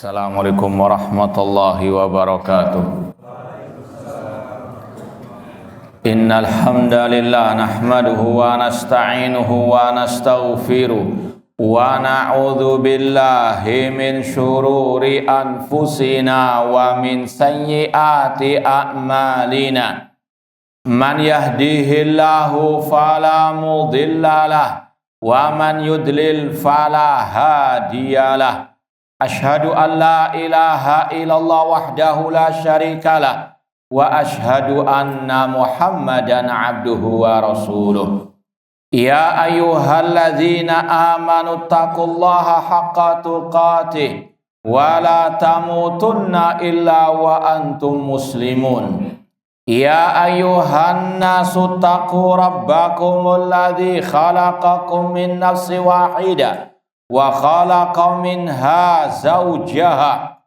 Assalamualaikum warahmatullahi wabarakatuh. Innal hamdalillah nahmaduhu wa nasta'inuhu wa nastaghfiruh wa na'udzu billahi min syururi anfusina wa min sayyiati a'malina. Man yahdihillahu fala mudhillalah wa man yudlil fala hadiyalah. Ashhadu an la ilaha illallah wahdahu la syarikalah wa ashhadu anna Muhammadan abduhu wa rasuluh. Ya ayyuhalladzina amanu taqullaha haqqa tuqatih wa la tamutunna illa wa antum muslimun. Ya ayyuhan nasu taqu rabbakumul ladzi khalaqakum min nafsin wahidah wa khalaqa minha zawjaha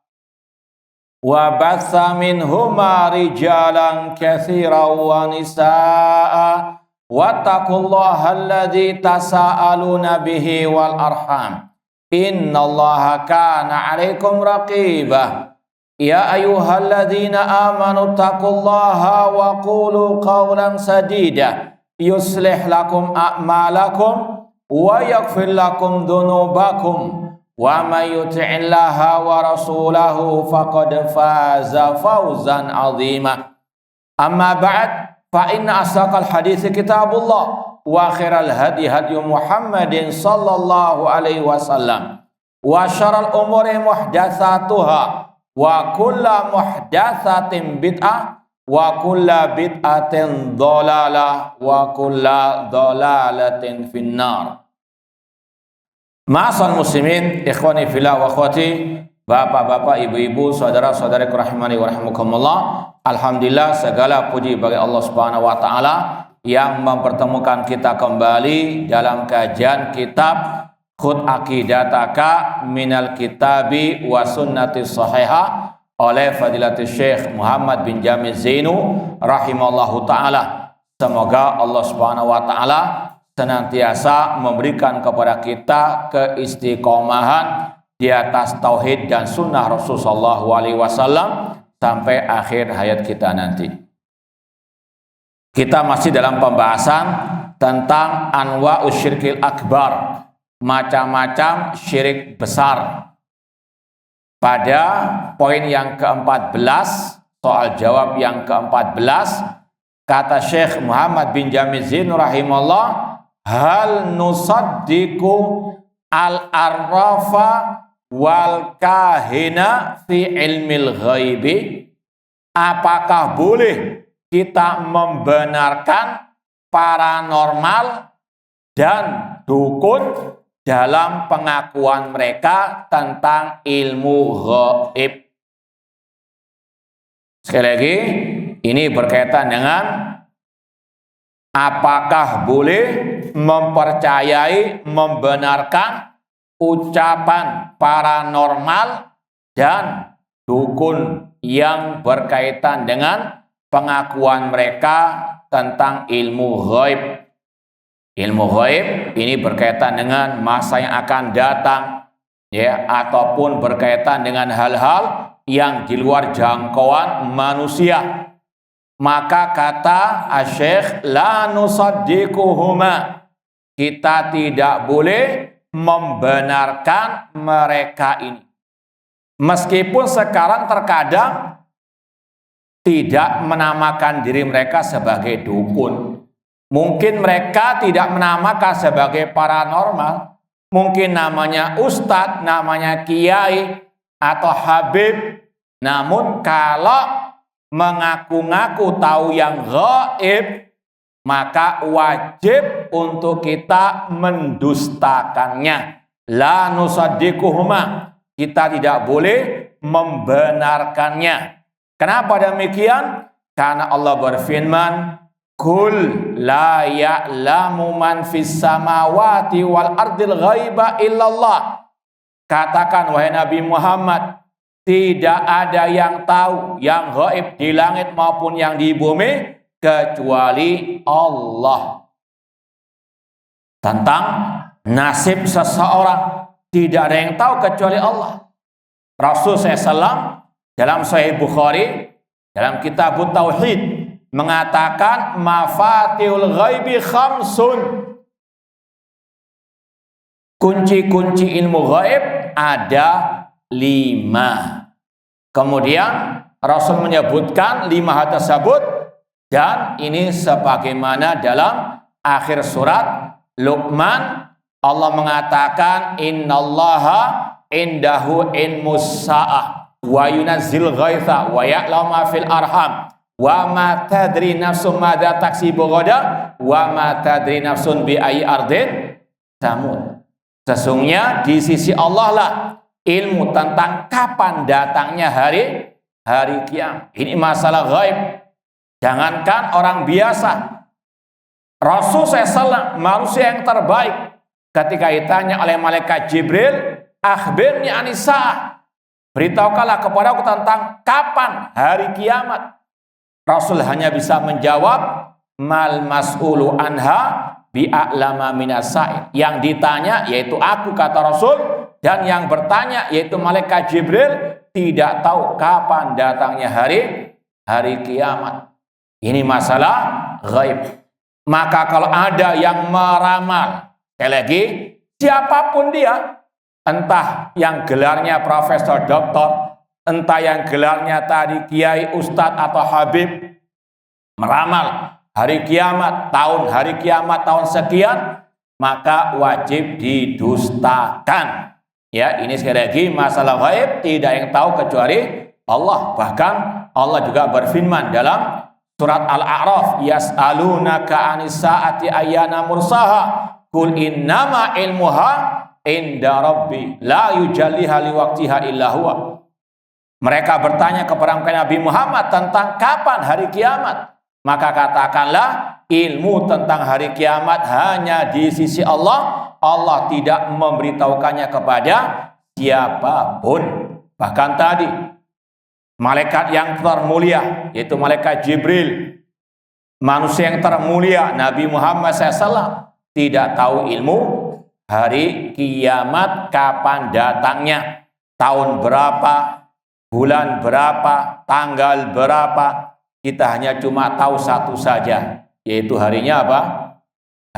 wa batha minhuma rijalan katsiran wa nisaa wattaqullaha alladzi tasaaluna bihi wal arham innallaha kana 'alaikum raqibah. Ya ayyuhalladzina amanu taqullaha wa qulu qawlan sadida yuslih lakum a'malakum wa yaghfir lakum dhunubakum wa may yuti'illaha wa rasulahu faqad faza fawzan 'azima. Amma ba'd, fa inna asdaqal hadits kitabullah wa khairal hadi hadyu Muhammadin sallallahu alaihi wasallam wa syarrul umuri muhdatsatuha wa kullu muhdatsatin bid'ah wa kulla bid'atin dhalalah wa kulla dhalalatin finnar. Ma'asal muslimin, ikhwani fillah wa akhwati, bapak-bapak, ibu-ibu, saudara-saudari rahimani wa rahimakumullah. Alhamdulillah, segala puji bagi Allah Subhanahu wa taala yang mempertemukan kita kembali dalam kajian kitab Khud Aqidataka minal kitabi wa sunnati sahihah oleh Fadilatul Syekh Muhammad bin Jamil Zainu rahimallahu ta'ala. Semoga Allah subhanahu wa ta'ala senantiasa memberikan kepada kita keistiqomahan di atas tauhid dan sunnah Rasulullah SAW sampai akhir hayat kita nanti. Kita masih dalam pembahasan tentang anwa'us syirkil akbar, macam-macam syirik besar. Pada poin yang ke-14, soal jawab yang ke-14, kata Syekh Muhammad bin Jamil Zain rahimahullah, hal nusaddiqu al-arrafa wal kahina fi ilmil ghaibi. Apakah boleh kita membenarkan paranormal dan dukun dalam pengakuan mereka tentang ilmu gaib? Sekali lagi, ini berkaitan dengan apakah boleh mempercayai, membenarkan ucapan paranormal dan dukun yang berkaitan dengan pengakuan mereka tentang ilmu gaib. Ilmu gaib ini berkaitan dengan masa yang akan datang, ya, ataupun berkaitan dengan hal-hal yang di luar jangkauan manusia. Maka kata Asy-Syaikh, la nusaddiquhuma, kita tidak boleh membenarkan mereka ini. Meskipun sekarang terkadang tidak menamakan diri mereka sebagai dukun. Mungkin mereka tidak menamakan sebagai paranormal. Mungkin namanya ustadz, namanya kiai, atau habib. Namun kalau mengaku-ngaku tahu yang gaib, maka wajib untuk kita mendustakannya. La nusaddiquhuma, kita tidak boleh membenarkannya. Kenapa demikian? Karena Allah berfirman, Kul la ya'lamu man fis samawati wal ardil ghaiba illallah. Katakan wahai Nabi Muhammad, tidak ada yang tahu yang gaib di langit maupun yang di bumi kecuali Allah. Tentang nasib seseorang tidak ada yang tahu kecuali Allah. Rasul SAW dalam Sahih Bukhari, dalam kitab Tauhid, mengatakan mafatihul ghaibi khamsun. Kunci-kunci ilmu gaib ada 5. Kemudian Rasul menyebutkan 5 hal tersebut, dan ini sebagaimana dalam akhir surat Luqman Allah mengatakan innallaha indahu ilmus sa'ah wa yunazzil ghaitha wa ya'lamu ma fil arham wa ma tadri nafsun madza taksibu ghadan wa ma tadri nafsun bi ayyi ardin tamut. Sesungguhnya di sisi Allah lah ilmu tentang kapan datangnya hari kiamat. Ini masalah gaib. Jangankan orang biasa, Rasul SAW manusia yang terbaik, ketika ditanya oleh malaikat Jibril, akhbirni anisa'ah, beritahukanlah kepadaku tentang kapan hari kiamat. Rasul hanya bisa menjawab, mal mas'ulu anha bi'a'lama minasa'il. Yang ditanya yaitu aku, kata Rasul, dan yang bertanya yaitu malaikat Jibril tidak tahu kapan datangnya hari kiamat. Ini masalah gaib. Maka kalau ada yang meramal, sekali lagi, siapapun dia, entah yang gelarnya profesor, doktor, entah yang gelarnya tadi kiai, ustadz atau habib, meramal hari kiamat, tahun sekian, maka wajib didustakan. Ya, ini sekali lagi masalah gaib tidak yang tahu kecuali Allah. Bahkan Allah juga berfirman dalam surat Al-A'raf, yas'alunaka 'anis sa'ati ayyana mursaha qul innama ilmuha inda rabbi la yujalliha liwaqtiha illa huwa. Mereka bertanya kepada Nabi Muhammad tentang kapan hari kiamat. Maka katakanlah ilmu tentang hari kiamat hanya di sisi Allah. Allah tidak memberitahukannya kepada siapapun. Bahkan tadi malaikat yang termulia yaitu malaikat Jibril, manusia yang termulia Nabi Muhammad SAW, tidak tahu ilmu hari kiamat kapan datangnya, tahun berapa, bulan berapa, tanggal berapa. Kita hanya cuma tahu satu saja, yaitu harinya apa?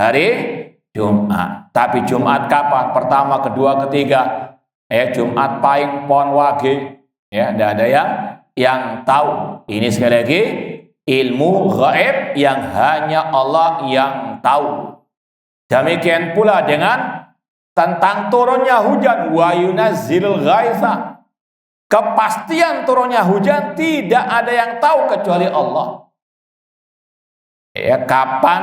Hari Jumat. Tapi Jumat kapan? Pertama, kedua, ketiga. Jumat Pahing, Pon Wage. Ya, tidak ada yang tahu. Ini sekali lagi ilmu gaib yang hanya Allah yang tahu. Demikian pula dengan tentang turunnya hujan, wa yunazzilul ghaitha. Kepastian turunnya hujan tidak ada yang tahu kecuali Allah. Kapan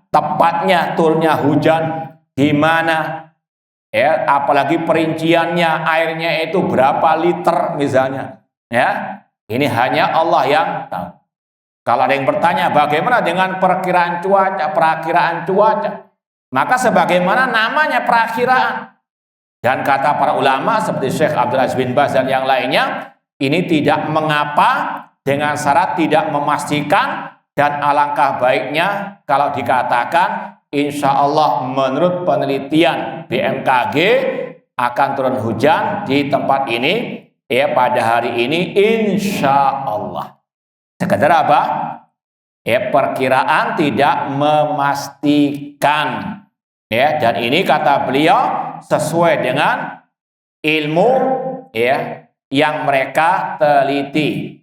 tepatnya turunnya hujan, di mana, apalagi perinciannya, airnya itu berapa liter misalnya. Ini hanya Allah yang tahu. Kalau ada yang bertanya bagaimana dengan perakiraan cuaca, maka sebagaimana namanya perakiraan. Dan kata para ulama seperti Syekh Abdul Aziz bin Baz dan yang lainnya, ini tidak mengapa dengan syarat tidak memastikan, dan alangkah baiknya kalau dikatakan insya Allah menurut penelitian BMKG akan turun hujan di tempat ini pada hari ini insya Allah. Sekedar apa? Perkiraan tidak memastikan. Dan ini kata beliau sesuai dengan ilmu yang mereka teliti.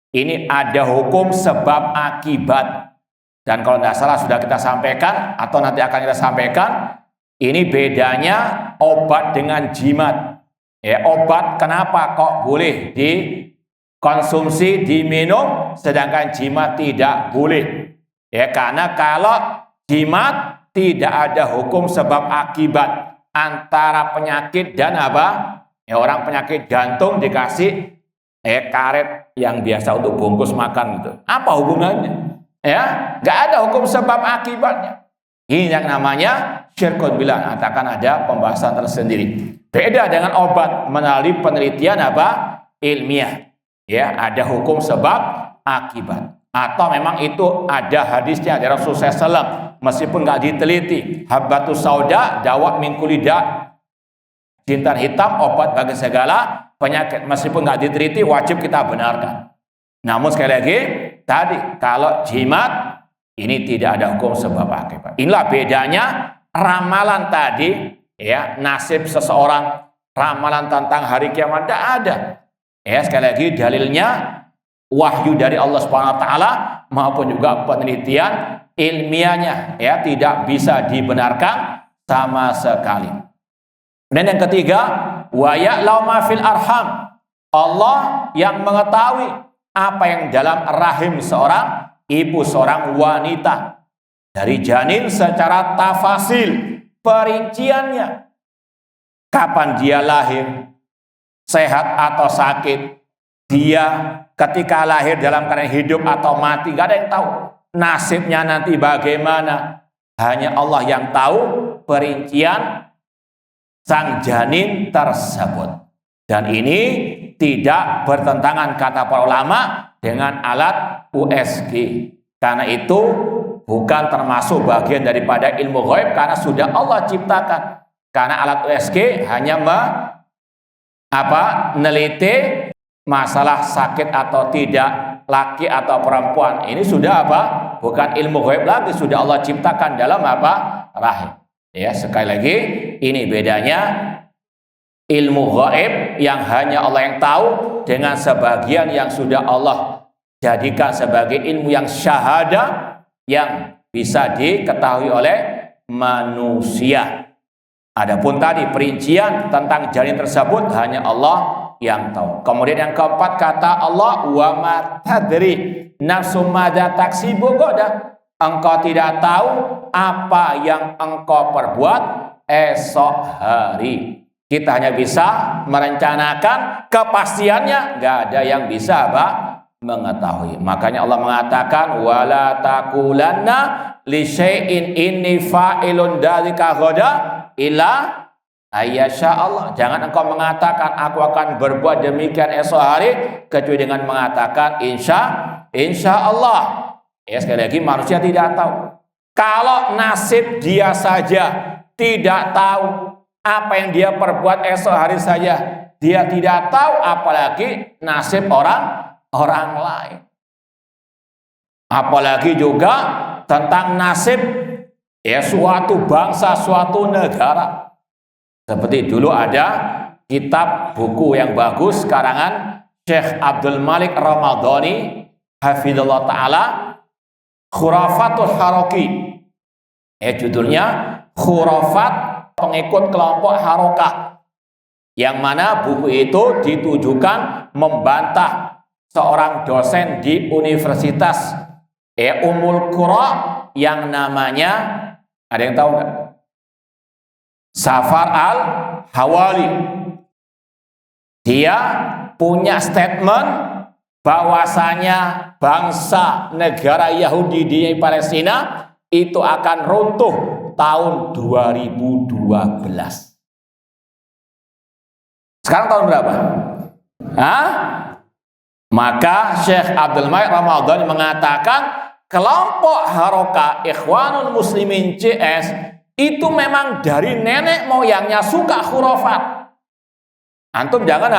Ini ada hukum sebab akibat. Dan kalau tidak salah sudah kita sampaikan atau nanti akan kita sampaikan, ini bedanya obat dengan jimat. Obat kenapa kok boleh dikonsumsi, diminum, sedangkan jimat tidak boleh. Karena kalau jimat tidak ada hukum sebab akibat antara penyakit dan apa? Orang penyakit jantung dikasih karet yang biasa untuk bungkus makan gitu. Apa hubungannya? Nggak ada hukum sebab akibatnya. Ini yang namanya syirkun billah. Akan ada pembahasan tersendiri. Beda dengan obat melalui penelitian apa? Ilmiah. Ada hukum sebab akibat. Atau memang itu ada hadisnya dari Rasulullah SAW. Meskipun nggak diteliti, habbatus sauda dawat min kulli da, jintan hitam obat bagi segala penyakit, meskipun nggak diteliti wajib kita benarkan. Namun sekali lagi tadi, kalau jimat ini tidak ada hukum sebab akibat. Inilah bedanya ramalan tadi, ya, nasib seseorang, ramalan tentang hari kiamat tidak ada. Ya, sekali lagi dalilnya wahyu dari Allah Subhanahu wa taala maupun juga penelitian ilmiahnya, ya, tidak bisa dibenarkan sama sekali. Dan yang ketiga, wa ya'lamu ma fil arham. Allah yang mengetahui apa yang dalam rahim seorang ibu, seorang wanita, dari janin secara tafasil, perinciannya. Kapan dia lahir, sehat atau sakit, dia ketika lahir dalam keadaan hidup atau mati, gak ada yang tahu. Nasibnya nanti bagaimana, hanya Allah yang tahu perincian sang janin tersebut. Dan ini tidak bertentangan, kata para ulama, dengan alat USG. Karena itu bukan termasuk bagian daripada ilmu ghaib, karena sudah Allah ciptakan. Karena alat USG hanya meneliti masalah sakit atau tidak, laki atau perempuan. Ini sudah bukan ilmu ghaib lagi, sudah Allah ciptakan dalam rahim. Ya, sekali lagi ini bedanya ilmu ghaib yang hanya Allah yang tahu dengan sebagian yang sudah Allah jadikan sebagai ilmu yang syahada yang bisa diketahui oleh manusia. Adapun tadi perincian tentang janin tersebut hanya Allah yang tahu. Kemudian yang keempat, kata Allah, wa ma tadri nafsum madza taksibu ghadan. Engkau tidak tahu apa yang engkau perbuat esok hari. Kita hanya bisa merencanakan, kepastiannya nggak ada yang bisa mengetahui. Makanya Allah mengatakan, wala taqulanna li syai'in inni fa'ilun dzalika ghadan illa ayyasha Allah. Jangan engkau mengatakan aku akan berbuat demikian esok hari kecuali dengan mengatakan insya Allah. Ya, sekali lagi manusia tidak tahu. Kalau nasib dia saja tidak tahu, apa yang dia perbuat esok hari saja dia tidak tahu, apalagi nasib orang lain. Apalagi juga tentang nasib, ya, suatu bangsa, suatu negara. Seperti dulu ada kitab buku yang bagus karangan Syekh Abdul Malik Ramadhani hafizallahu taala, Khurafatul Haraki. Judulnya Khurafat pengikut kelompok Harokah, yang mana buku itu ditujukan membantah seorang dosen di Universitas Ummul Qura yang namanya, ada yang tahu nggak? Safar al-Hawali. Dia punya statement bahwasanya bangsa negara Yahudi di Palestina itu akan runtuh tahun 2012. Sekarang tahun berapa? Maka Syekh Abdul Malik Ramadhani mengatakan kelompok Harokah Ikhwanul Muslimin CS itu memang dari nenek moyangnya suka khurafat. Antum jangan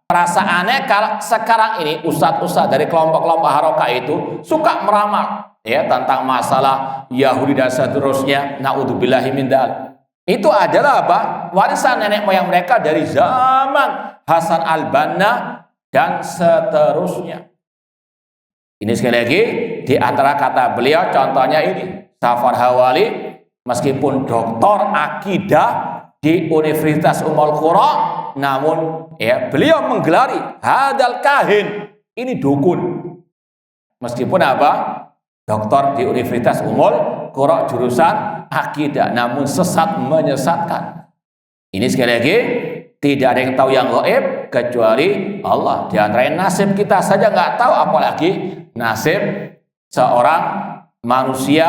merasa aneh kalau sekarang ini ustadz-ustadz dari kelompok-kelompok Harokah itu suka meramal, ya, tentang masalah Yahudi dan seterusnya. Naudzubillahi min dzalik. Itu adalah warisan nenek moyang mereka dari zaman Hasan al-Banna dan seterusnya. Ini sekali lagi di antara kata beliau, contohnya ini Safar Hawali, meskipun doktor akidah di Universitas Ummul Qura, namun ya beliau menggelari hadal kahin, ini dukun. Meskipun doktor di Universitas Ummul Qura jurusan akidah, namun sesat menyesatkan. Ini sekali lagi tidak ada yang tahu yang gaib kecuali Allah. Di antara nasib kita saja nggak tahu, apalagi nasib seorang manusia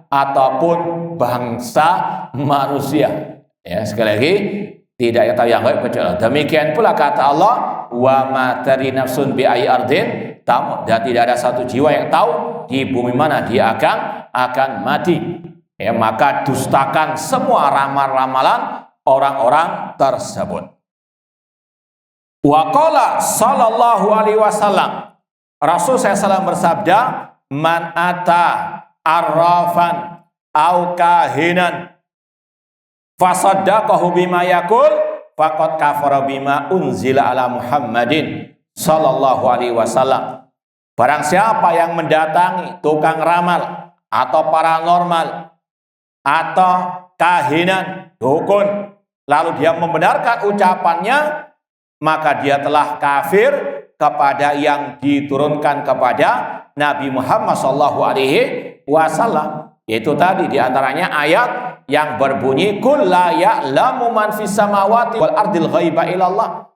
ataupun bangsa manusia. Ya, sekali lagi tidak tahu yang gaib kecuali Allah. Demikian pula kata Allah, wa ma tadri nafsun bi ayyi ardin tamut. Dan tidak ada satu jiwa yang tahu di bumi mana dia akan mati. Ya, maka dustakan semua ramal-ramalan orang-orang tersebut. Wa qala sallallahu alaihi wasallam, Rasul SAW bersabda, man ata arrafan au kahinan fasaddaqahu bima yaqul faqad kafara bima unzila ala Muhammadin sallallahu alaihi wasallam. Barang siapa yang mendatangi tukang ramal atau paranormal atau kahinan, dukun, lalu dia membenarkan ucapannya, maka dia telah kafir kepada yang diturunkan kepada Nabi Muhammad SAW. Itu tadi diantaranya ayat yang berbunyi qul la ya'lamu man fis samawati wal ardil ghaiba illallah.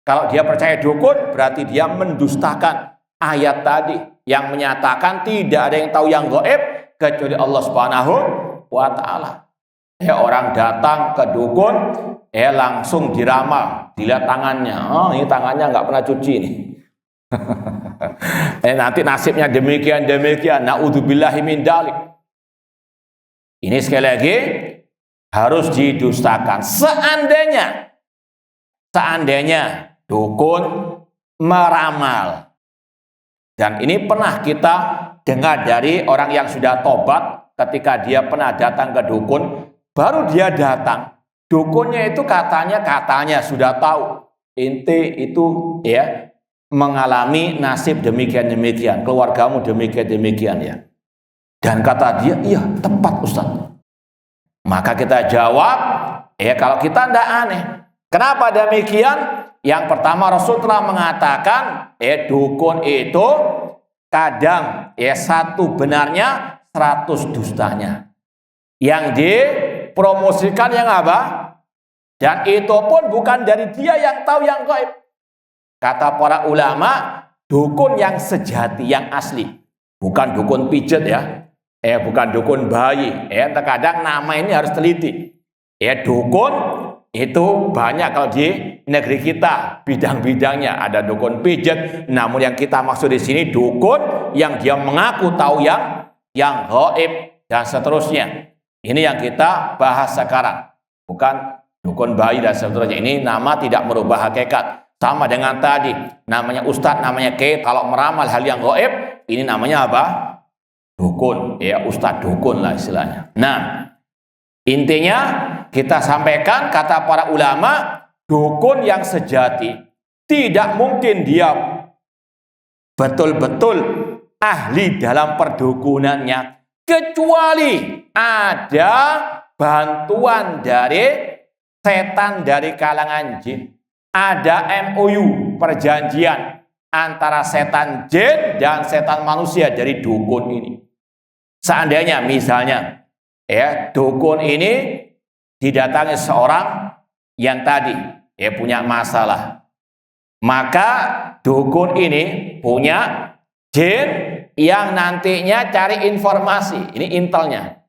Kalau dia percaya dukun, berarti dia mendustakan ayat tadi yang menyatakan tidak ada yang tahu yang gaib kecuali Allah Subhanahu wa taala. Orang datang ke dukun, langsung diramal, dilihat tangannya. Oh, ini tangannya nggak pernah cuci nih. Nanti nasibnya demikian. Naudzubillahi min dzalik. Ini sekali lagi harus didustakan. Seandainya dukun meramal, dan ini pernah kita dengar dari orang yang sudah tobat, ketika dia pernah datang ke dukun, baru dia datang, dukunnya itu katanya sudah tahu ente itu mengalami nasib demikian, keluargamu demikian ya. Dan kata dia, iya tepat Ustaz. Maka kita jawab, kalau kita tidak aneh. Kenapa demikian? Yang pertama, Rasul telah mengatakan, dukun itu kadang satu benarnya 100 dustanya. Yang dipromosikan yang apa? Dan itu pun bukan dari dia yang tahu yang gaib. Kata para ulama, dukun yang sejati, yang asli, bukan dukun pijet bukan dukun bayi. Terkadang nama ini harus teliti. Dukun itu banyak kalau di negeri kita, bidang-bidangnya ada dukun pijet. Namun yang kita maksud di sini dukun yang dia mengaku tahu yang gaib dan seterusnya. Ini yang kita bahas sekarang, bukan dukun bayi dan seterusnya. Ini nama tidak merubah hakikat. Sama dengan tadi, namanya ustadz, namanya kiai, kalau meramal hal yang gaib, ini namanya apa? Dukun, ustadz dukun lah istilahnya. Nah, intinya kita sampaikan kata para ulama, dukun yang sejati tidak mungkin dia betul-betul ahli dalam perdukunannya, kecuali ada bantuan dari setan dari kalangan jin. Ada MOU, perjanjian antara setan jin dan setan manusia dari dukun ini. Seandainya misalnya dukun ini didatangi seorang yang tadi punya masalah, maka dukun ini punya jin yang nantinya cari informasi. Ini intelnya,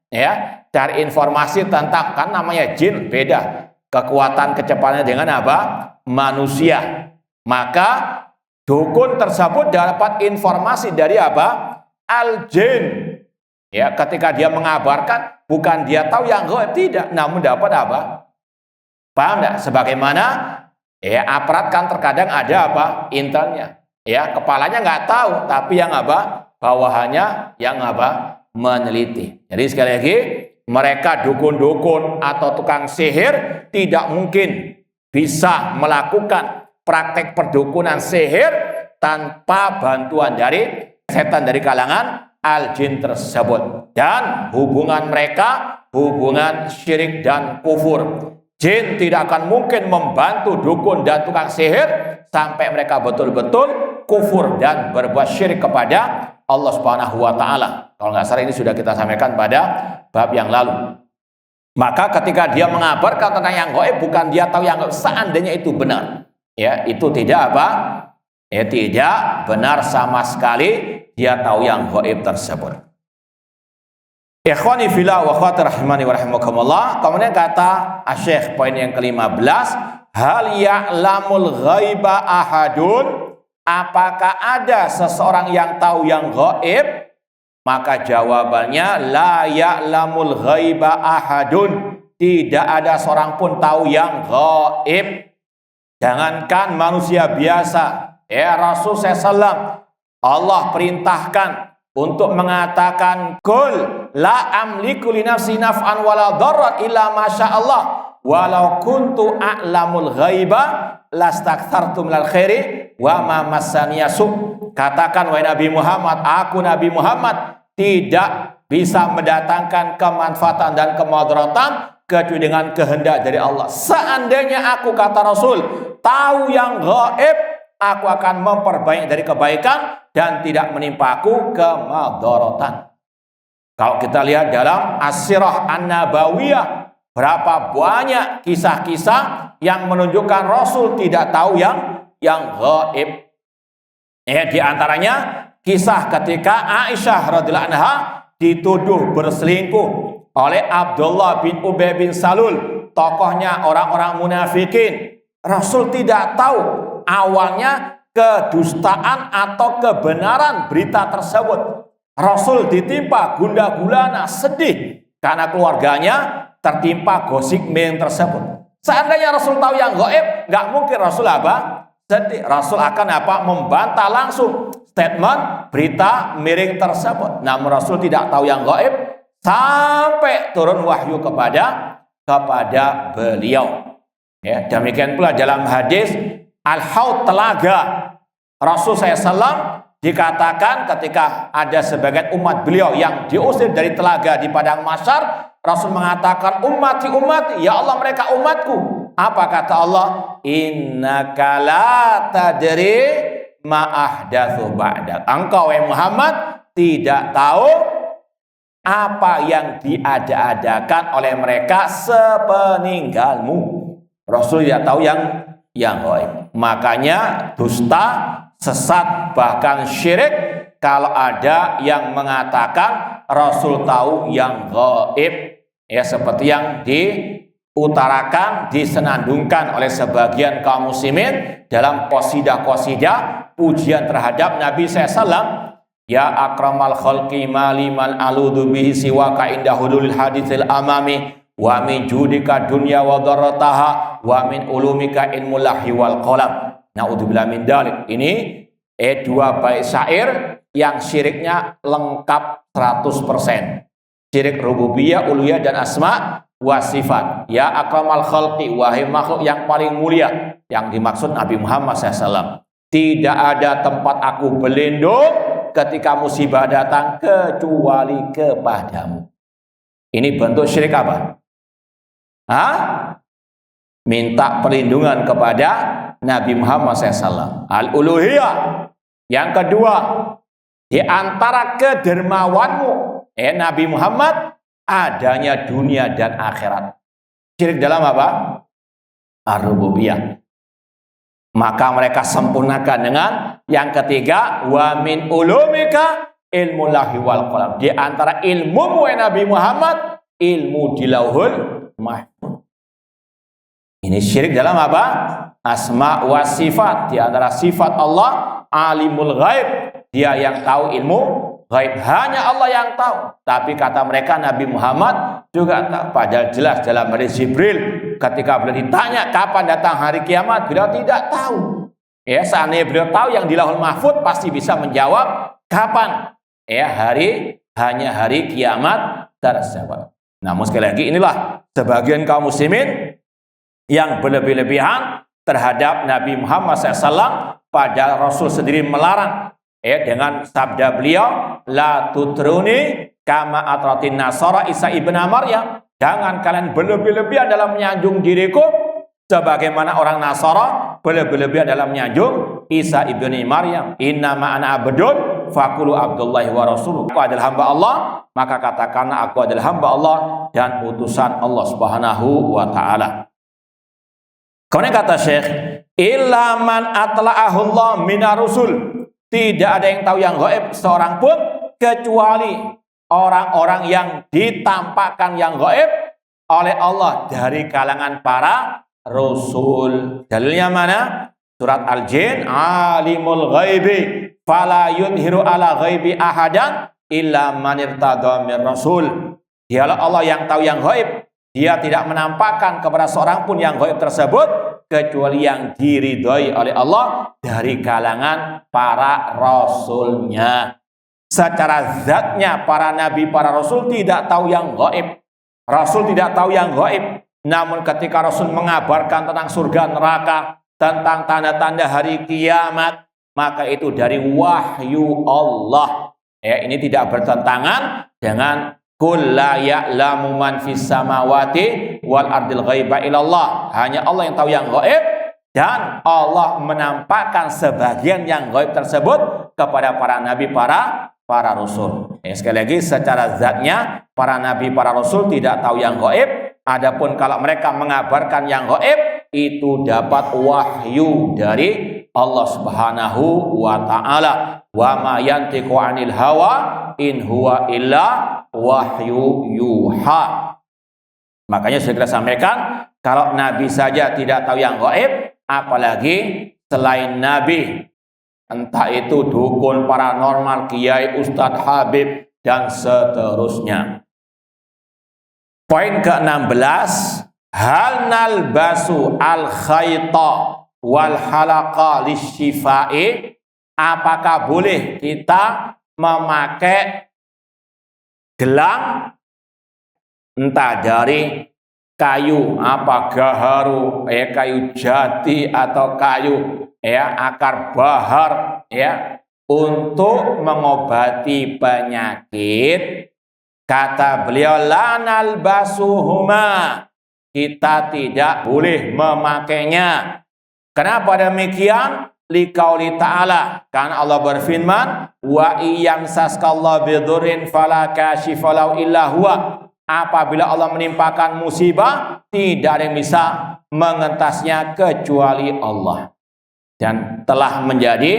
cari informasi tentang, kan namanya jin beda kekuatan kecepatannya dengan apa? Manusia. Maka dukun tersebut dapat informasi dari apa? Al-jin. Ketika dia mengabarkan, bukan dia tahu yang gaib, tidak, namun dapat apa? Paham enggak? Sebagaimana aparat kan terkadang ada apa? Intelnya. Kepalanya nggak tahu, tapi yang apa? Bawahannya yang apa? Meneliti. Jadi sekali lagi, mereka dukun-dukun atau tukang sihir tidak mungkin bisa melakukan praktek perdukunan sihir tanpa bantuan dari setan dari kalangan al-jin tersebut. Dan hubungan mereka hubungan syirik dan kufur. Jin tidak akan mungkin membantu dukun dan tukang sihir sampai mereka betul-betul kufur dan berbuat syirik kepada Allah Subhanahu wa taala. Kalau nggak salah ini sudah kita sampaikan pada bab yang lalu. Maka ketika dia mengabarkan tentang yang gaib, bukan dia tahu yang gaib, seandainya itu benar, itu tidak apa? Tidak benar sama sekali dia tahu yang gaib tersebut. Ikhwani fillah wa akhwati rahimani wa rahimakumullah. Kemudian kata Syekh poin yang ke-15, hal ya'lamul ghaiba ahadun? Apakah ada seseorang yang tahu yang gaib? Maka jawabannya la ya'lamul ghaiba ahadun. Tidak ada seorang pun tahu yang gaib. Jangankan manusia biasa, Rasul SAW, Allah perintahkan untuk mengatakan kul la amliku li nafsi naf'an wala dharran illa masya Allah walau kuntu a'lamul ghaiba lastakthartu minal khairi wa ma massaniya su. Katakan wahai Nabi Muhammad, aku Nabi Muhammad tidak bisa mendatangkan kemanfaatan dan kemudaratan kecuali dengan kehendak dari Allah. Seandainya aku, kata Rasul, tahu yang gaib, aku akan memperbanyak dari kebaikan dan tidak menimpaku kemudaratan. Kalau kita lihat dalam As-Sirah An-Nabawiyah, berapa banyak kisah-kisah yang menunjukkan Rasul tidak tahu yang gaib. Di antaranya kisah ketika Aisyah radhiyallahu anha dituduh berselingkuh oleh Abdullah bin Ubay bin Salul, tokohnya orang-orang munafikin. Rasul tidak tahu awalnya kedustaan atau kebenaran berita tersebut. Rasul ditimpa gundah gulana, sedih karena keluarganya tertimpa gosip miring tersebut. Seandainya Rasul tahu yang gaib, nggak mungkin Rasul apa? Sedih. Rasul akan apa? Membantah langsung statement berita miring tersebut. Namun Rasul tidak tahu yang gaib sampai turun wahyu kepada beliau. Demikian pula dalam hadis Al-Haud, telaga Rasul SAW, dikatakan ketika ada sebagian umat beliau yang diusir dari telaga di padang mahsyar, Rasul mengatakan ummati ummati, ya Allah mereka umatku. Apa kata Allah? Innaka la tadri ma ahdatsu ba'dak. Engkau wahai Muhammad tidak tahu apa yang diada-adakan oleh mereka sepeninggalmu. Rasul tidak tahu yang gaib. Makanya dusta, sesat, bahkan syirik kalau ada yang mengatakan Rasul tahu yang gaib. Seperti yang diutarakan, disenandungkan oleh sebagian kaum muslimin dalam qasidah-qasidah pujian terhadap Nabi SAW. Ya akramal khalqi maliman aludu bihi siwaka inda hudulil hadithil amami wa min judika dunya wa darataha wa min ulumika ilmul lahi wal qalam. Na'udzubillah min dalik. Ini dua bait syair yang syiriknya lengkap 100%. Syirik rububiyah, uluhiyah dan asma wa sifat. Ya akramal khalqi, wahai makhluk yang paling mulia, yang dimaksud Nabi Muhammad SAW. Tidak ada tempat aku berlindung ketika musibah datang kecuali kepadamu. Ini bentuk syirik apa? Minta perlindungan kepada Nabi Muhammad SAW. Al-uluhiyah. Yang kedua, di antara kedermawanmu Nabi Muhammad adanya dunia dan akhirat. Syirik dalam apa? Ar-rububiyah. Maka mereka sempurnakan dengan yang ketiga, wa min ulumika ilmu lahi wal qalam. Di antara ilmu Nabi Muhammad, ilmu di lauhul mahfuz. Ini syirik dalam apa? Asma wa sifat. Di antara sifat Allah, alimul ghaib, dia yang tahu ilmu gaib, hanya Allah yang tahu. Tapi kata mereka Nabi Muhammad juga tahu. Padahal jelas dalam hadis Jibril ketika beliau ditanya kapan datang hari kiamat, beliau tidak tahu. Seandainya beliau tahu yang di lauhul mahfuz, pasti bisa menjawab kapan. Hanya hari kiamat tersebut. Namun sekali lagi, inilah sebagian kaum muslimin yang berlebih-lebihan terhadap Nabi Muhammad SAW, padahal Rasul sendiri melarang. Dengan sabda beliau, la tutruni kama atratin nasara Isa ibn Maryam. Jangan kalian berlebih-lebihan dalam menyanjung diriku sebagaimana orang Nasara berlebih-lebihan dalam menyanjung Isa ibn Maryam. Innama ana abdun faqulu abdullahi wa rasuluh. Aku adalah hamba Allah, maka katakanlah aku adalah hamba Allah dan utusan Allah Subhanahu wa taala. Kemudian kata Syekh, illa man atla'ahu Allah minar rusul. Tidak ada yang tahu yang gaib seorang pun kecuali orang-orang yang ditampakkan yang gaib oleh Allah dari kalangan para rasul. Dalilnya mana? Surat Al-Jin, alimul ghaibi fala yudhiru ala ghaibi ahadan illa man irtada mir rasul. Dialah Allah yang tahu yang gaib. Dia tidak menampakkan kepada seorang pun yang gaib tersebut kecuali yang diridhoi oleh Allah dari kalangan para rasulnya. Secara zatnya para nabi, para rasul tidak tahu yang gaib. Rasul tidak tahu yang gaib. Namun ketika Rasul mengabarkan tentang surga neraka, tentang tanda-tanda hari kiamat, maka itu dari wahyu Allah. Ya, ini tidak bertentangan dengan qul la ya'lamu man fis samawati wal ardil ghaiba illallah. Hanya Allah yang tahu yang gaib, dan Allah menampakkan sebagian yang gaib tersebut kepada para nabi, para rasul. Ya, sekali lagi, secara zatnya para nabi, para rasul tidak tahu yang gaib. Adapun kalau mereka mengabarkan yang gaib, itu dapat wahyu dari Allah Subhanahu wa taala. Wa ma yantiqu 'anil hawa in huwa illa wahyu yuha. Makanya saya kira sampaikan, kalau nabi saja tidak tahu yang gaib, apalagi selain nabi. Entah itu dukun, paranormal, kiai, ustadz, habib, dan seterusnya. Poin ke-16, hal nalbasu al-khayta wal halaqa lisyifai. Apakah boleh kita memakai gelang entah dari kayu apa gaharu, kayu jati atau kayu akar bahar untuk mengobati penyakit? Kata beliau, lanal basuhuma, kita tidak boleh memakainya. Kenapa demikian? Liqauli ta'ala, karena Allah berfirman, wa iyam saskallahu bidurrin fala kashifalau illa huwa. Apabila Allah menimpakan musibah, tidak ada yang bisa mengentasnya kecuali Allah. Dan telah menjadi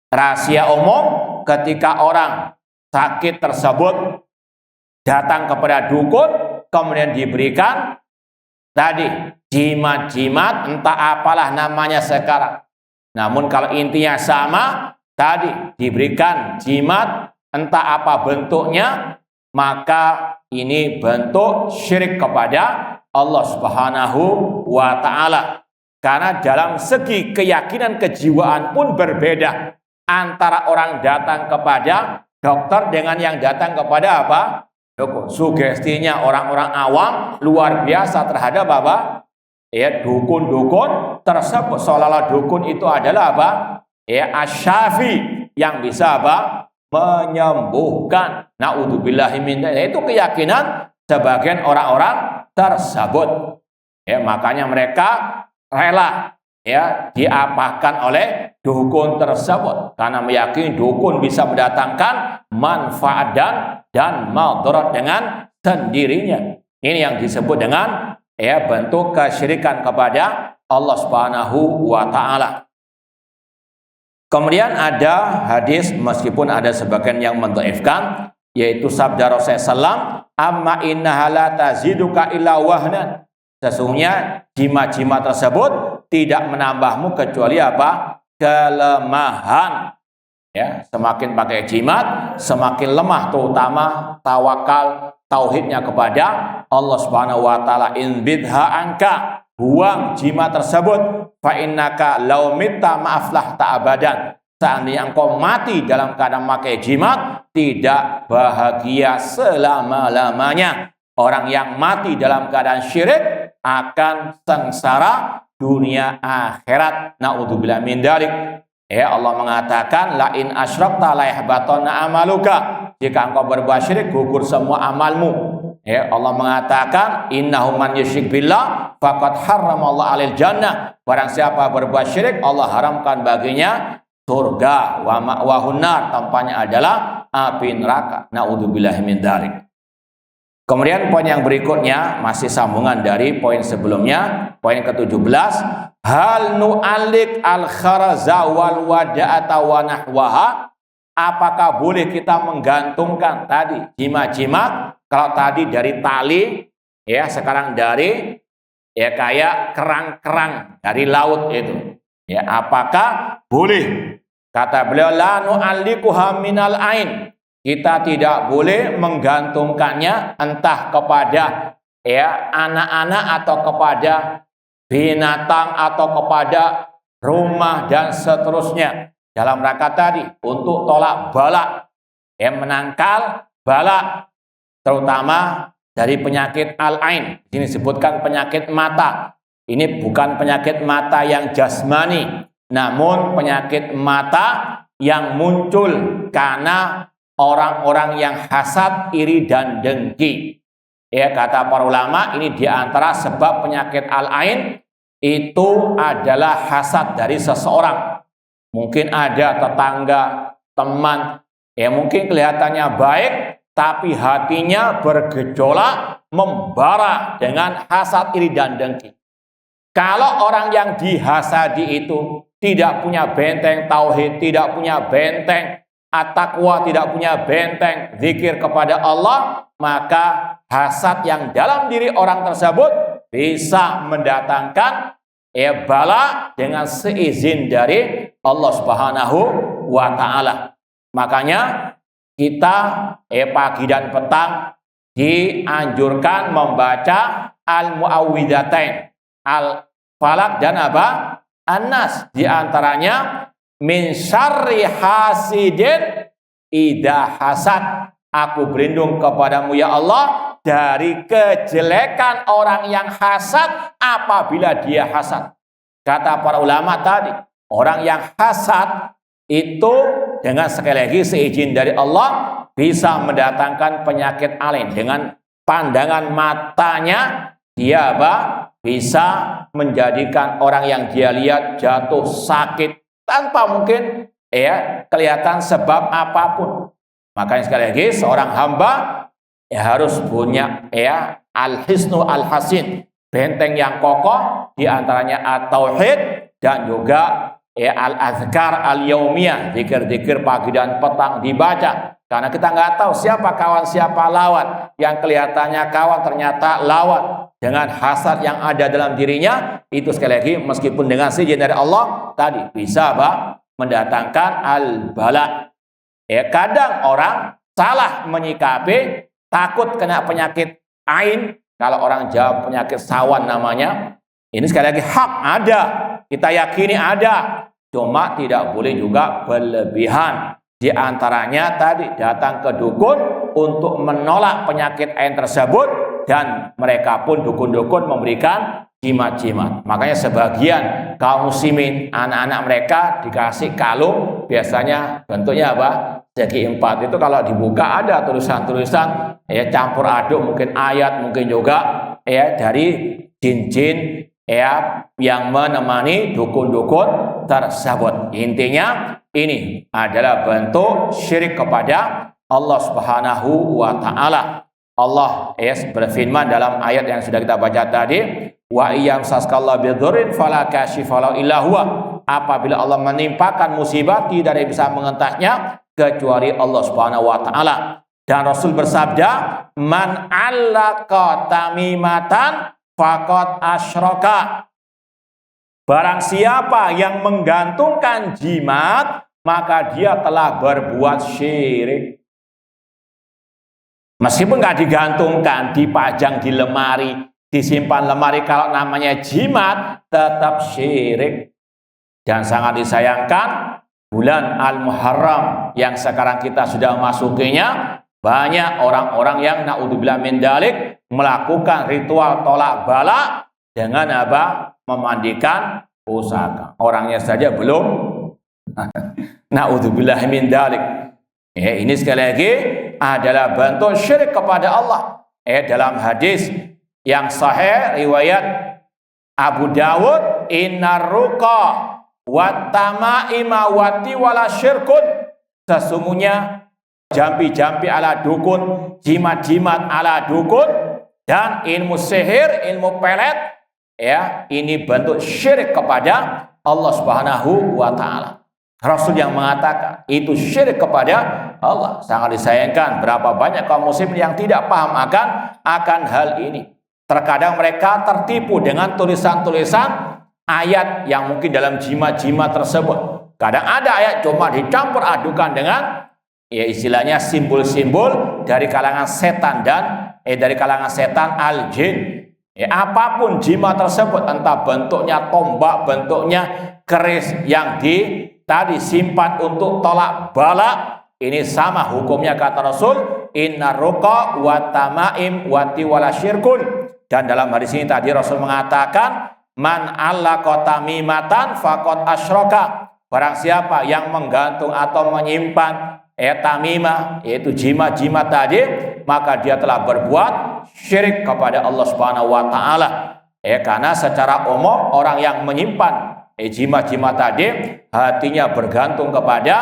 rahasia umum ketika orang sakit tersebut datang kepada dukun, kemudian diberikan tadi jimat-jimat, entah apalah namanya sekarang. Namun kalau intinya sama, tadi diberikan jimat, entah apa bentuknya, maka ini bentuk syirik kepada Allah Subhanahu wa ta'ala. Karena dalam segi keyakinan kejiwaan pun berbeda antara orang datang kepada dokter dengan yang datang kepada apa? Dukun. Sugestinya orang-orang awam luar biasa terhadap apa? Dukun-dukun tersebut, seolah-olah dukun itu adalah apa? Asyafi, yang bisa apa? Menyembuhkan. Naudzubillahi min dzalik. Itu keyakinan sebagian orang-orang tersebut. Makanya mereka rela diapakan oleh dukun tersebut karena meyakini dukun bisa mendatangkan manfaat dan madarat dengan sendirinya. Ini yang disebut dengan bentuk kesyirikan kepada Allah Subhanahu wa ta'ala. Kemudian ada hadis, meskipun ada sebagian yang mendhaifkan, yaitu sabda Rasulullah SAW, amma innaha la taziduka illa wahnan. Sesungguhnya jimat-jimat tersebut tidak menambahmu kecuali apa? Kelemahan. Semakin pakai jimat, semakin lemah, terutama tawakal tauhidnya kepada Allah Subhanahu wa taala. In bidha anka, buang jimat tersebut, fa innaka law mitta ma'aflahta abadan. Seandainya engkau mati dalam keadaan memakai jimat, tidak bahagia selama-lamanya. Orang yang mati dalam keadaan syirik akan sengsara dunia akhirat. Naudzubillah min dzalik. Allah mengatakan, la in asyrakta la yahbatanna amaluka. Jika engkau berbuat syirik, gugur semua amalmu. Allah mengatakan, innahu man yusyrik billah faqad harramallahu 'alail jannah. Barang siapa berbuat syirik, Allah haramkan baginya surga, wa ma'wahun nar, tempatnya adalah api neraka. Naudzubillah min dzalik. Kemudian poin yang berikutnya masih sambungan dari poin sebelumnya, poin ke-17, hal nu'alik al-kharaza wal wada'ata wa nahwaha. Apakah boleh kita menggantungkan tadi jimat-jimat? Kalau tadi dari tali, sekarang dari kayak kerang-kerang dari laut itu. Apakah boleh? Kata beliau, la nu'allikuha minal ain. Kita tidak boleh menggantungkannya entah kepada anak-anak atau kepada binatang atau kepada rumah dan seterusnya. Dalam rangka tadi untuk tolak bala, menangkal bala, terutama dari penyakit al-ain. Ini disebutkan penyakit mata. Ini bukan penyakit mata yang jasmani, namun penyakit mata yang muncul karena orang-orang yang hasad, iri dan dengki. Kata para ulama, ini diantara sebab penyakit al-ain itu adalah hasad dari seseorang. Mungkin ada tetangga, teman, mungkin kelihatannya baik, tapi hatinya bergejolak, membara dengan hasad, iri dan dengki. Kalau orang yang dihasadi itu tidak punya benteng tauhid, tidak punya benteng at-taqwa, tidak punya benteng zikir kepada Allah, maka hasad yang dalam diri orang tersebut bisa mendatangkan bala dengan seizin dari Allah Subhanahu wa taala. Makanya kita pagi dan petang dianjurkan membaca al-muawwidzatain, al-falaq dan an-nas. Di antaranya min syarri hasidin idza hasad. Aku berlindung kepadamu ya Allah dari kejelekan orang yang hasad apabila dia hasad. Kata para ulama tadi, orang yang hasad itu dengan sekali lagi seizin dari Allah bisa mendatangkan penyakit alain. Dengan pandangan matanya dia bisa menjadikan orang yang dia lihat jatuh sakit tanpa mungkin kelihatan sebab apapun. Makanya sekali lagi seorang hamba harus punya al-hisnu al-hasin, benteng yang kokoh, diantaranya at-tauhid dan juga al-azkar al-yaumiyah, zikir-zikir pagi dan petang dibaca. Karena kita nggak tahu siapa kawan, siapa lawan. Yang kelihatannya kawan ternyata lawan. Dengan hasad yang ada dalam dirinya, itu sekali lagi meskipun dengan seizin dari Allah tadi bisa mendatangkan al-bala. Kadang orang salah menyikapi, takut kena penyakit ain. Kalau orang Jawa penyakit sawan namanya. Ini sekali lagi hak ada, kita yakini ada. Cuma tidak boleh juga berlebihan. Di antaranya tadi datang ke dukun untuk menolak penyakit ain tersebut, dan mereka pun dukun-dukun memberikan jimat-jimat. Makanya sebagian kaum muslimin, anak-anak mereka dikasih kalung, biasanya bentuknya segi 4. Itu kalau dibuka ada tulisan-tulisan campur aduk, mungkin ayat, mungkin juga dari jin-jin yang menemani dukun-dukun tersebut. Intinya ini adalah bentuk syirik kepada Allah Subhanahu wa taala. Allah berfirman dalam ayat yang sudah kita baca tadi, wa iyam saskallahu bidzurrin fala kashifa lahu illa huwa. Apabila Allah menimpakan musibah, tidak ada yang bisa mengentasnya kecuali Allah Subhanahu wa taala. Dan Rasul bersabda, man 'allaqa tamimatan faqad asyraka. Barang siapa yang menggantungkan jimat, maka dia telah berbuat syirik. Meskipun nggak digantungkan, dipajang di lemari, disimpan lemari, kalau namanya jimat tetap syirik. Dan sangat disayangkan, bulan Al-Muharram yang sekarang kita sudah masukinya, banyak orang-orang yang naudzubillah min dzalik melakukan ritual tolak bala dengan memandikan pusaka. Orangnya saja belum. Naudzubillah min dzalik. Ini sekali lagi adalah bentuk syirik kepada Allah. Dalam hadis yang sahih riwayat Abu Dawud, innar ruqa wat tamaima wati wala syirkun. Sesungguhnya jampi-jampi ala dukun, jimat-jimat ala dukun, dan ilmu sihir, ilmu pelet, ini bentuk syirik kepada Allah Subhanahu wa taala. Rasul yang mengatakan itu syirik kepada Allah. Sangat disayangkan berapa banyak kaum muslimin yang tidak paham akan hal ini. Terkadang mereka tertipu dengan tulisan-tulisan ayat yang mungkin dalam jimat-jimat tersebut. Kadang ada ayat cuma dicampur adukan dengan istilahnya simbol-simbol dari kalangan setan dan dari kalangan setan al-jin. Apapun jimat tersebut, entah bentuknya tombak, bentuknya keris yang tadi simpan untuk tolak bala, ini sama hukumnya kata Rasul, inna ruqa wa tamaim wa tiwala syirkun. Dan dalam hadis ini tadi Rasul mengatakan, man allaqa tamimatan faqad asyraka. Barang siapa yang menggantung atau menyimpan tamimah, yaitu jimat-jimat tadi, maka dia telah berbuat syirik kepada Allah Subhanahu wa taala. Karena secara umum orang yang menyimpan jimat-jimat tadi, hatinya bergantung kepada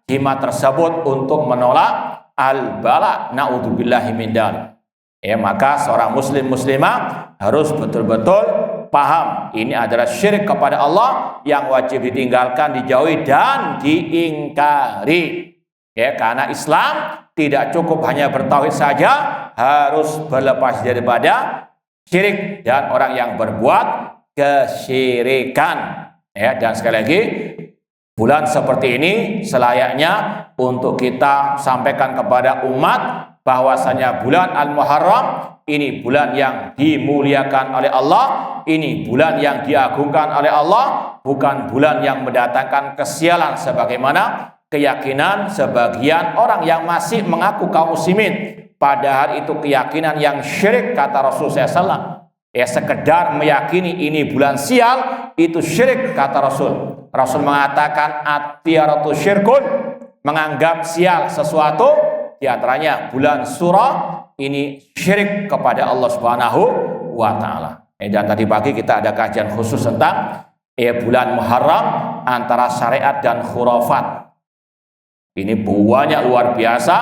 jimat tersebut untuk menolak al-bala, naudzubillahi min dzalik. Maka seorang muslim muslimah harus betul-betul paham ini adalah syirik kepada Allah yang wajib ditinggalkan, dijauhi dan diingkari. Karena Islam tidak cukup hanya bertauhid saja, harus berlepas daripada syirik dan orang yang berbuat kesyirikan. Dan sekali lagi, bulan seperti ini selayaknya untuk kita sampaikan kepada umat bahwasanya bulan Al-Muharram ini bulan yang dimuliakan oleh Allah, ini bulan yang diagungkan oleh Allah, bukan bulan yang mendatangkan kesialan sebagaimana keyakinan sebagian orang yang masih mengaku kaum muslimin. Padahal itu keyakinan yang syirik kata Rasulullah SAW. Sekedar meyakini ini bulan sial, itu syirik kata Rasul. Rasul mengatakan at-tiyaratu syirkun, menganggap sial sesuatu, diantaranya bulan Surah, ini syirik kepada Allah Subhanahu wa taala. Dan tadi pagi kita ada kajian khusus tentang bulan Muharram antara syariat dan khurafat. Ini banyak luar biasa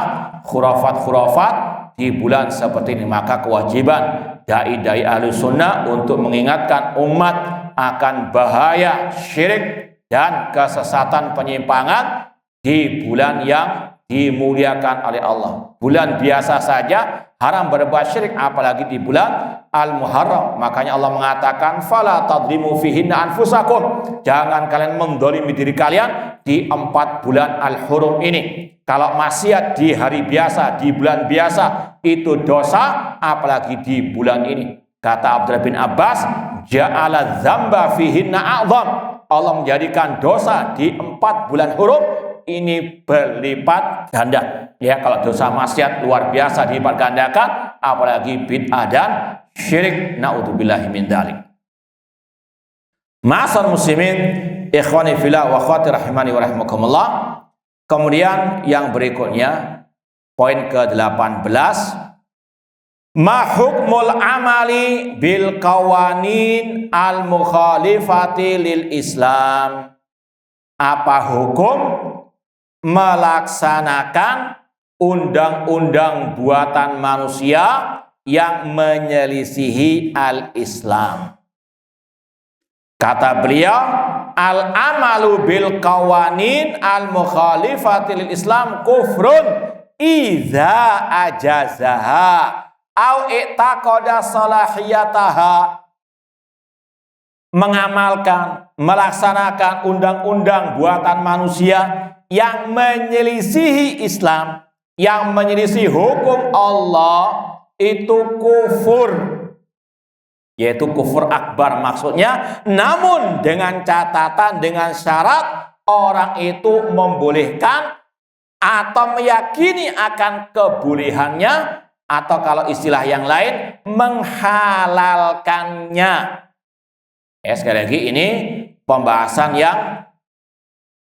khurafat-khurafat di bulan seperti ini. Maka kewajiban dai-dai ahli sunnah untuk mengingatkan umat akan bahaya syirik dan kesesatan penyimpangan di bulan yang dimuliakan oleh Allah. Bulan biasa saja haram berbuat syirik, apalagi di bulan Al-Muharram. Makanya Allah mengatakan fala tadlimu fihinna anfusakum, jangan kalian mendolimi diri kalian di 4 bulan Al-Hurum ini. Kalau maksiat di hari biasa, di bulan biasa itu dosa, apalagi di bulan ini. Kata Abdullah bin Abbas, ja'ala dzamba fihinna a'zam. Allah menjadikan dosa di 4 bulan hurum ini berlipat ganda. Kalau dosa maksiat luar biasa dilipat gandakan, apalagi bid'ah dan syirik, naudzubillahi min dzalik. Ma'asal muslimin, ikhwani fillah wa akhwati rahimani wa rahimakumullah. Kemudian yang berikutnya, poin ke-18, ma hukmul amali bil qawanin al mukhalifati lil Islam. Apa hukum melaksanakan undang-undang buatan manusia yang menyelisihi al-Islam? Kata beliau, al-amalu bil qawanin al-mukhalifati lil Islam kufrun idza ajazaha au i'taqada salahiyataha. Mengamalkan, melaksanakan undang-undang buatan manusia yang menyelisihi Islam, yang menyelisih hukum Allah, itu kufur, yaitu kufur akbar maksudnya. Namun dengan catatan, dengan syarat orang itu membolehkan atau meyakini akan kebolehannya, atau kalau istilah yang lain menghalalkannya. Sekali lagi, ini pembahasan yang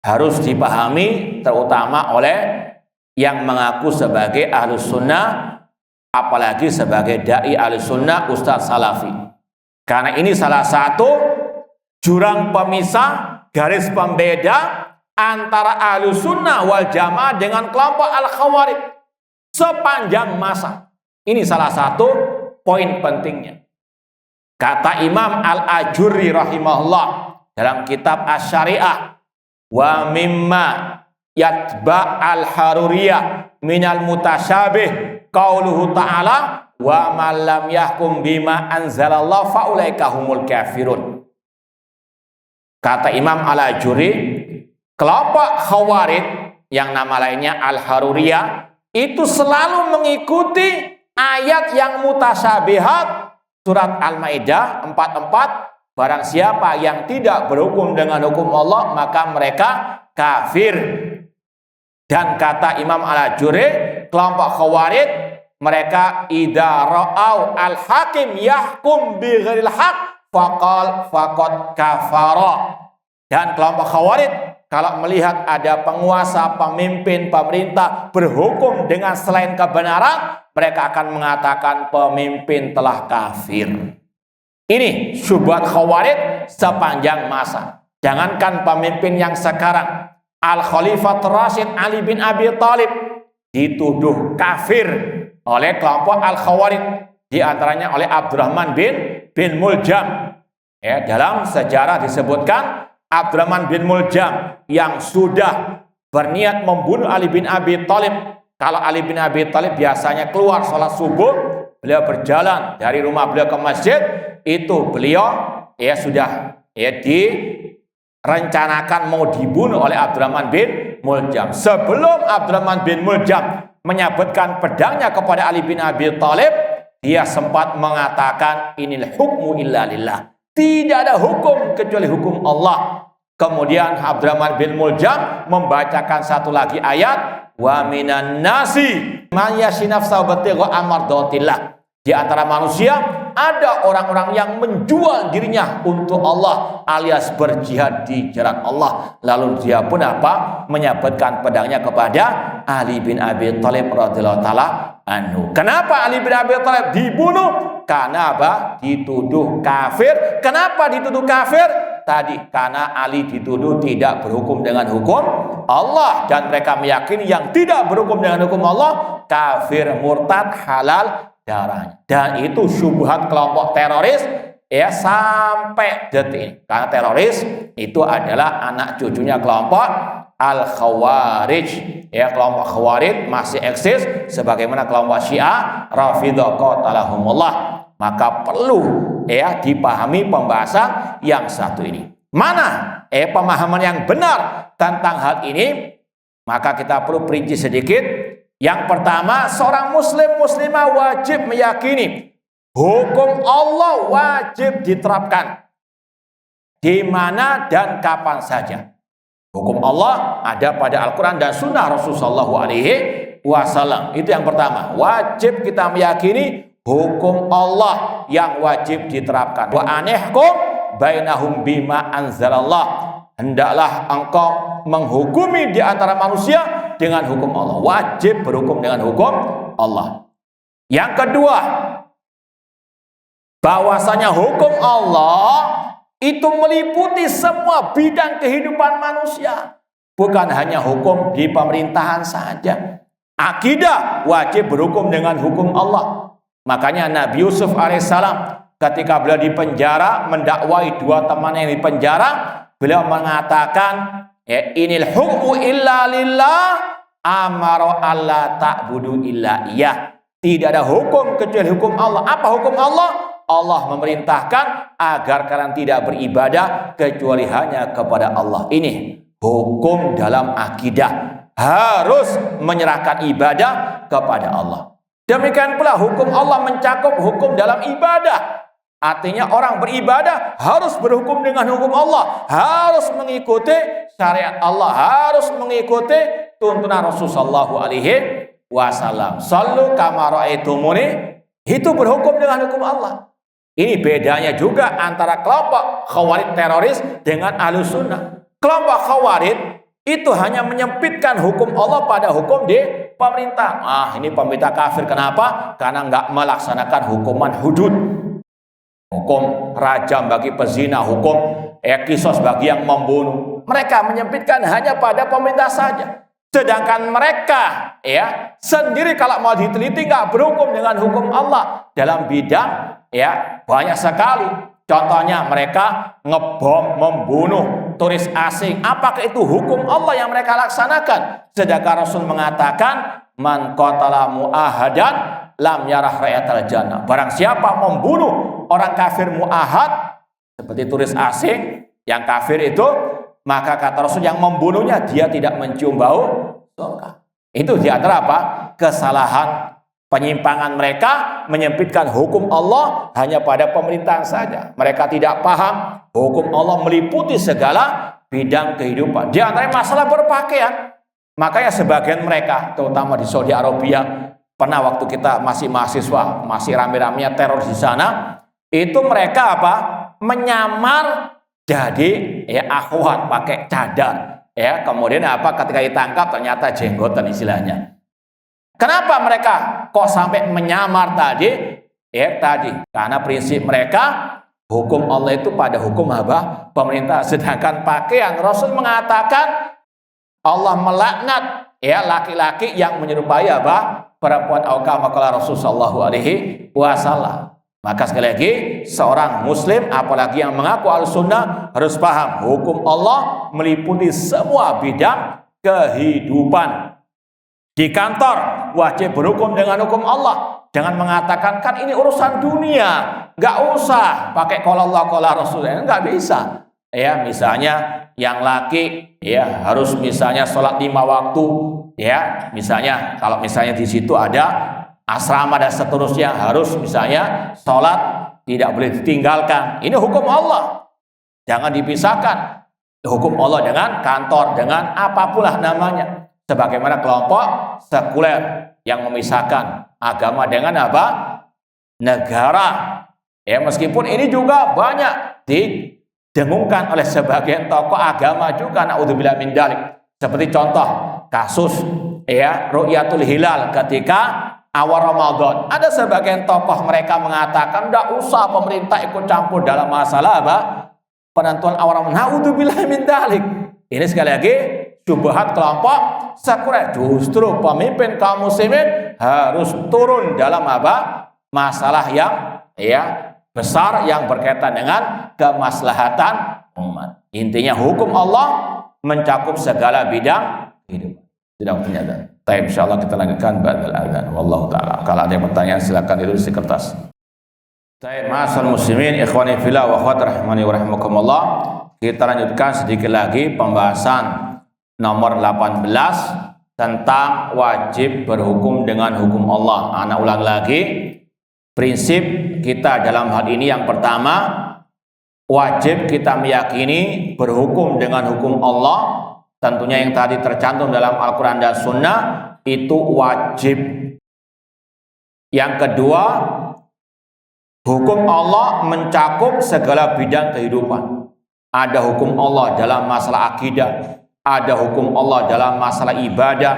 harus dipahami terutama oleh yang mengaku sebagai ahlus sunnah, apalagi sebagai dai ahlus sunnah, ustadz salafi. Karena ini salah satu jurang pemisah, garis pembeda antara ahlus sunnah wal jamaah dengan kelompok al-khawarij sepanjang masa. Ini salah satu poin pentingnya. Kata Imam Al-Ajurri rahimahullah dalam kitab Asy-Syariah, wa mimma yatba al-haruriyah minal mutasyabih qauluhu ta'ala wa man lam yahkum bima anzalallahu faulaika humul kafirun. Kata Imam Al-Ajurri, kelompok khawarij yang nama lainnya al-haruriyah itu selalu mengikuti ayat yang mutasyabihat surat Al-Maidah 44, barang siapa yang tidak berhukum dengan hukum Allah maka mereka kafir. Dan kata Imam Al-Ajuri, kelompok Khawarij, mereka idza ra'au al-hakim yahkum bi ghairil haq faqad kafara. Dan kelompok Khawarij kalau melihat ada penguasa, pemimpin, pemerintah berhukum dengan selain kebenaran, mereka akan mengatakan pemimpin telah kafir. Ini syubhat Khawarij sepanjang masa. Jangankan pemimpin yang sekarang, Al-Khalifah Rasyid Ali bin Abi Thalib dituduh kafir oleh kelompok Al-Khawarij, di antaranya oleh Abdurrahman bin Muljam. Ya, dalam sejarah disebutkan Abdurrahman bin Muljam yang sudah berniat membunuh Ali bin Abi Thalib. Kalau Ali bin Abi Thalib biasanya keluar sholat subuh, beliau berjalan dari rumah beliau ke masjid, itu beliau ya sudah direncanakan mau dibunuh oleh Abdurrahman bin Muljam. Sebelum Abdurrahman bin Muljam menyabetkan pedangnya kepada Ali bin Abi Thalib, dia sempat mengatakan inil hukmu illa lillah. Tidak ada hukum kecuali hukum Allah. Kemudian Abdurrahman bin Muljam membacakan satu lagi ayat, wa minan nasi man yasinafsa batigha amardatillah. Di antara manusia ada orang-orang yang menjual dirinya untuk Allah alias berjihad di jalan Allah. Lalu dia pun apa? Menyabetkan pedangnya kepada Ali bin Abi Thalib radhiyallahu taala anhu. Kenapa Ali bin Abi Thalib dibunuh? Karena apa? Dituduh kafir. Kenapa dituduh kafir? Tadi karena Ali dituduh tidak berhukum dengan hukum Allah, dan mereka meyakini yang tidak berhukum dengan hukum Allah kafir, murtad, halal darahnya. Dan itu syubhat kelompok teroris ya sampai detik ini. Karena teroris itu adalah anak cucunya kelompok Al-Khawarij. Ya, kelompok Khawarij masih eksis sebagaimana kelompok Syiah Rafidhah qatalahumullah. Maka perlu ya dipahami pembahasan yang satu ini. Mana pemahaman yang benar tentang hal ini? Maka kita perlu perinci sedikit. Yang pertama, seorang muslim muslimah wajib meyakini hukum Allah wajib diterapkan di mana dan kapan saja. Hukum Allah ada pada Al-Quran dan Sunnah Rasulullah SAW. Itu yang pertama. Wajib kita meyakini hukum Allah yang wajib diterapkan. Wa anihkum bainahum bima anzalallah. Hendaklah engkau menghukumi di antara manusia dengan hukum Allah. Wajib berhukum dengan hukum Allah. Yang kedua, bahwasanya hukum Allah itu meliputi semua bidang kehidupan manusia. Bukan hanya hukum di pemerintahan saja. Akidah wajib berhukum dengan hukum Allah. Makanya Nabi Yusuf alaihissalam ketika beliau di penjara mendakwai dua teman yang di penjara, beliau mengatakan, inil hukmu illa lillah amaro alla ta'budu illa iyah. Tidak ada hukum kecuali hukum Allah. Apa hukum Allah? Allah memerintahkan agar kalian tidak beribadah kecuali hanya kepada Allah. Ini hukum dalam akidah. Harus menyerahkan ibadah kepada Allah. Demikian pula hukum Allah mencakup hukum dalam ibadah. Artinya orang beribadah harus berhukum dengan hukum Allah, harus mengikuti syariat Allah, harus mengikuti tuntunan Rasulullah SAW. Sallu kama ra'aitumuni, itu berhukum dengan hukum Allah. Ini bedanya juga antara kelompok Khawarij teroris dengan Ahlus Sunnah. Kelompok Khawarij itu hanya menyempitkan hukum Allah pada hukum di pemerintah. Ini pemerintah kafir. Kenapa? Karena nggak melaksanakan hukuman hudud. Hukum rajam bagi pezina, hukum kisos bagi yang membunuh. Mereka menyempitkan hanya pada pemerintah saja. Sedangkan mereka sendiri kalau mau diteliti nggak berhukum dengan hukum Allah dalam bidang banyak sekali. Contohnya mereka ngebom, membunuh turis asing. Apakah itu hukum Allah yang mereka laksanakan? Sedangkan Rasul mengatakan, man qatala mu'ahadan lam yarah rayatal jannah. Barang siapa membunuh orang kafir mu'ahad, seperti turis asing yang kafir itu, maka kata Rasul yang membunuhnya dia tidak mencium bau surga. Itu di antara apa? Kesalahan Penyimpangan mereka menyempitkan hukum Allah hanya pada pemerintahan saja. Mereka tidak paham hukum Allah meliputi segala bidang kehidupan. Di antara masalah berpakaian. Makanya sebagian mereka, terutama di Saudi Arabia, pernah waktu kita masih mahasiswa, masih rame-ramenya teror di sana, itu mereka apa? Menyamar jadi akhwat pakai cadar. Kemudian apa? Ketika ditangkap ternyata jenggotan istilahnya. Kenapa mereka kok sampai menyamar tadi? Karena prinsip mereka hukum Allah itu pada hukum apa? Pemerintah. Sedangkan pakaian Rasul mengatakan Allah melaknat laki-laki yang menyerupai apa? Perempuan kama Rasul sallallahu alaihi wasallam. Maka sekali lagi seorang muslim apalagi yang mengaku al-sunnah harus paham hukum Allah meliputi semua bidang kehidupan. Di kantor wajib berhukum dengan hukum Allah. Jangan mengatakan kan ini urusan dunia, nggak usah pakai qala Allah qala Rasul, nggak bisa. Misalnya yang laki harus misalnya sholat 5 waktu, misalnya kalau misalnya di situ ada asrama dan seterusnya harus misalnya sholat tidak boleh ditinggalkan. Ini hukum Allah, jangan dipisahkan hukum Allah dengan kantor, dengan apapun lah namanya. Sebagaimana kelompok sekuler yang memisahkan agama dengan apa? Negara. Meskipun ini juga banyak didengungkan oleh sebagian tokoh agama juga, naudzubillah min dzalik. Seperti contoh kasus ru'yatul hilal ketika awal Ramadan. Ada sebagian tokoh mereka mengatakan tidak usah pemerintah ikut campur dalam masalah apa? Penentuan awal Ramadan. Naudzubillah min dzalik. Ini sekali lagi syubhat kelompok sekuler. Justru pemimpin kaum muslimin harus turun dalam apa? Masalah yang besar yang berkaitan dengan kemaslahatan umat. Intinya hukum Allah mencakup segala bidang hidup. Tidak punya dan. Tapi insyaallah kita lanjutkan ba'dal adzan. Wallahu taala. Kalau ada yang pertanyaan silakan ditulis di kertas. Baik, ma'asal muslimin, ikhwani fillah wa akhwat rahimani wa rahimakumullah. Kita lanjutkan sedikit lagi pembahasan nomor 18 tentang wajib berhukum dengan hukum Allah. Anak ulang lagi, prinsip kita dalam hal ini yang pertama, wajib kita meyakini berhukum dengan hukum Allah. Tentunya yang tadi tercantum dalam Al-Quran dan Sunnah itu wajib. Yang kedua, hukum Allah mencakup segala bidang kehidupan. Ada hukum Allah dalam masalah akidah, ada hukum Allah dalam masalah ibadah,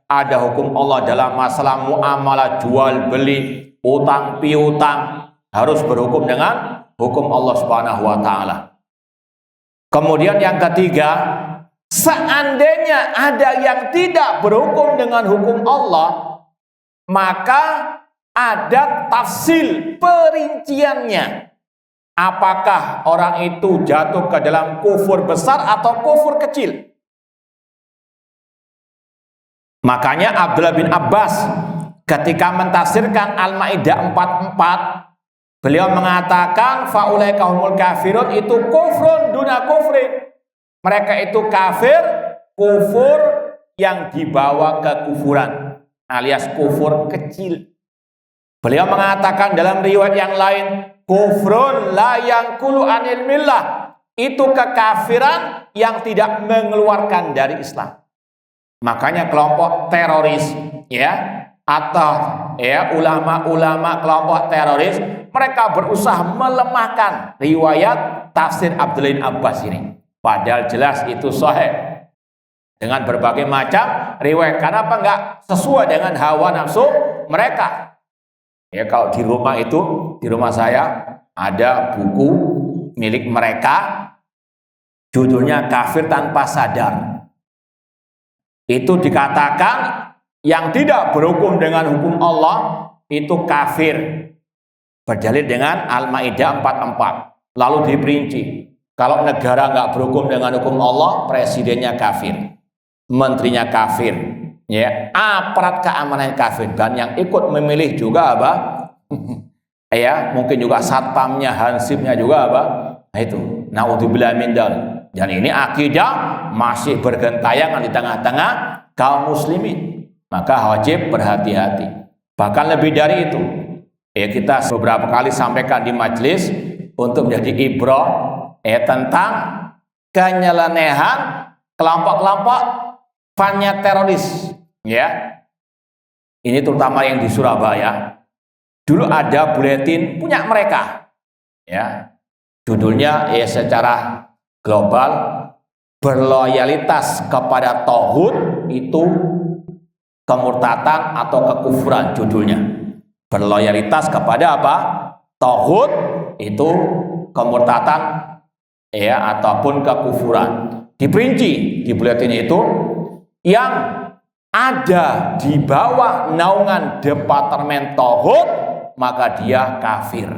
ada hukum Allah dalam masalah muamalah jual beli, utang piutang, harus berhukum dengan hukum Allah Subhanahu wa taala. Kemudian yang ketiga, seandainya ada yang tidak berhukum dengan hukum Allah, maka ada tafsil perinciannya. Apakah orang itu jatuh ke dalam kufur besar atau kufur kecil? Makanya Abdullah bin Abbas ketika mentafsirkan Al-Maidah 44, beliau mengatakan faulaika humul kafirun, itu kufrun duna kufrin. Mereka itu kafir, kufur yang dibawa ke kufuran, alias kufur kecil. Beliau mengatakan dalam riwayat yang lain, kufrun la yanqulu anil millah, itu kekafiran yang tidak mengeluarkan dari Islam. Makanya kelompok teroris atau ulama-ulama kelompok teroris, mereka berusaha melemahkan riwayat tafsir Abdullah bin Abbas ini. Padahal jelas itu sahih dengan berbagai macam riwayat. Kenapa enggak sesuai dengan hawa nafsu mereka? Kalau di rumah itu, di rumah saya ada buku milik mereka, judulnya Kafir Tanpa Sadar. Itu dikatakan yang tidak berhukum dengan hukum Allah itu kafir, berdalil dengan Al-Maidah 44. Lalu diperinci, kalau negara nggak berhukum dengan hukum Allah, presidennya kafir, menterinya kafir, aparat keamanan kafir, dan yang ikut memilih juga apa? Mungkin juga satpamnya, hansipnya juga apa? Itu naudzubillah min dzalik. Dan ini akidah masih bergentayangan di tengah-tengah kaum muslimin. Maka wajib berhati-hati. Bahkan lebih dari itu. Ya, kita beberapa kali sampaikan di majelis untuk menjadi ibrah tentang kenyelenehan kelompok-kelompok fanya teroris. Ya, ini terutama yang di Surabaya. Dulu ada buletin punya mereka. Ya, judulnya secara global, berloyalitas kepada tauhid itu kemurtatan atau kekufuran, judulnya. Berloyalitas kepada apa? Tauhid itu kemurtatan ataupun kekufuran. Diperinci di buletin itu yang ada di bawah naungan Departemen Tauhid maka dia kafir.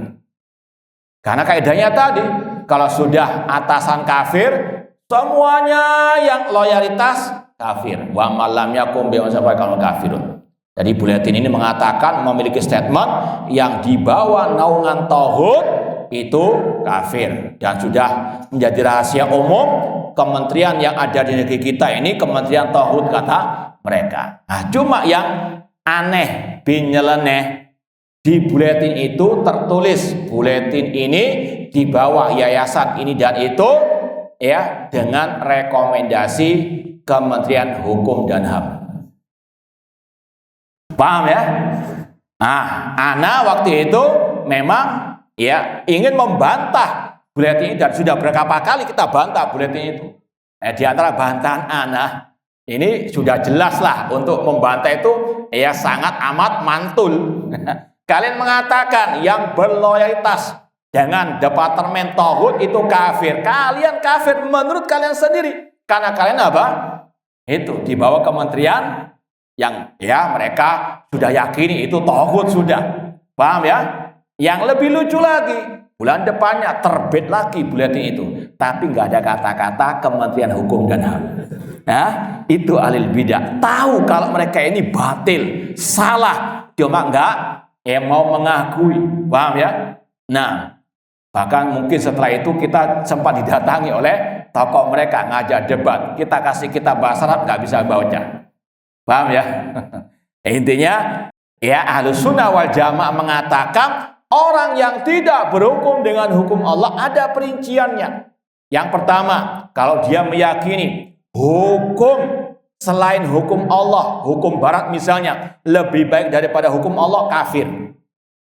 Karena kaidahnya tadi, kalau sudah atasan kafir, semuanya yang loyalitas kafir. Wa malam yakum bi kalau kafirun. Jadi buletin ini mengatakan memiliki statement yang di bawah naungan tauhid itu kafir, dan sudah menjadi rahasia umum kementerian yang ada di negeri kita ini kementerian tauhid kata mereka. Nah, cuma yang aneh bin nyeleneh, di buletin itu tertulis buletin ini di bawah yayasan ini dan itu dengan rekomendasi Kementerian Hukum dan HAM. Paham ya? Nah, ana waktu itu memang ingin membantah buletin ini dan sudah berapa kali kita bantah buletin itu. Di antara bantahan ana ini sudah jelas lah untuk membantah itu sangat amat mantul. Kalian mengatakan yang berloyalitas dengan Departemen Tauhid itu kafir. Kalian kafir menurut kalian sendiri. Karena kalian apa? Itu di bawah kementerian yang mereka sudah yakini itu tauhid sudah. Paham ya? Yang lebih lucu lagi, bulan depannya terbit lagi buletin itu, tapi nggak ada kata-kata Kementerian Hukum dan HAM. Nah, itu ahlul bidah. Tahu kalau mereka ini batil, salah, cuma nggak mau mengakui. Paham ya? Nah, bahkan mungkin setelah itu kita sempat didatangi oleh tokoh mereka ngajak debat. Kita kasih kitab bahasa Arab nggak bisa baca. Paham ya? Intinya Ahlus Sunnah wal Jamaah mengatakan orang yang tidak berhukum dengan hukum Allah ada perinciannya. Yang pertama, kalau dia meyakini hukum selain hukum Allah, hukum barat misalnya, lebih baik daripada hukum Allah, kafir.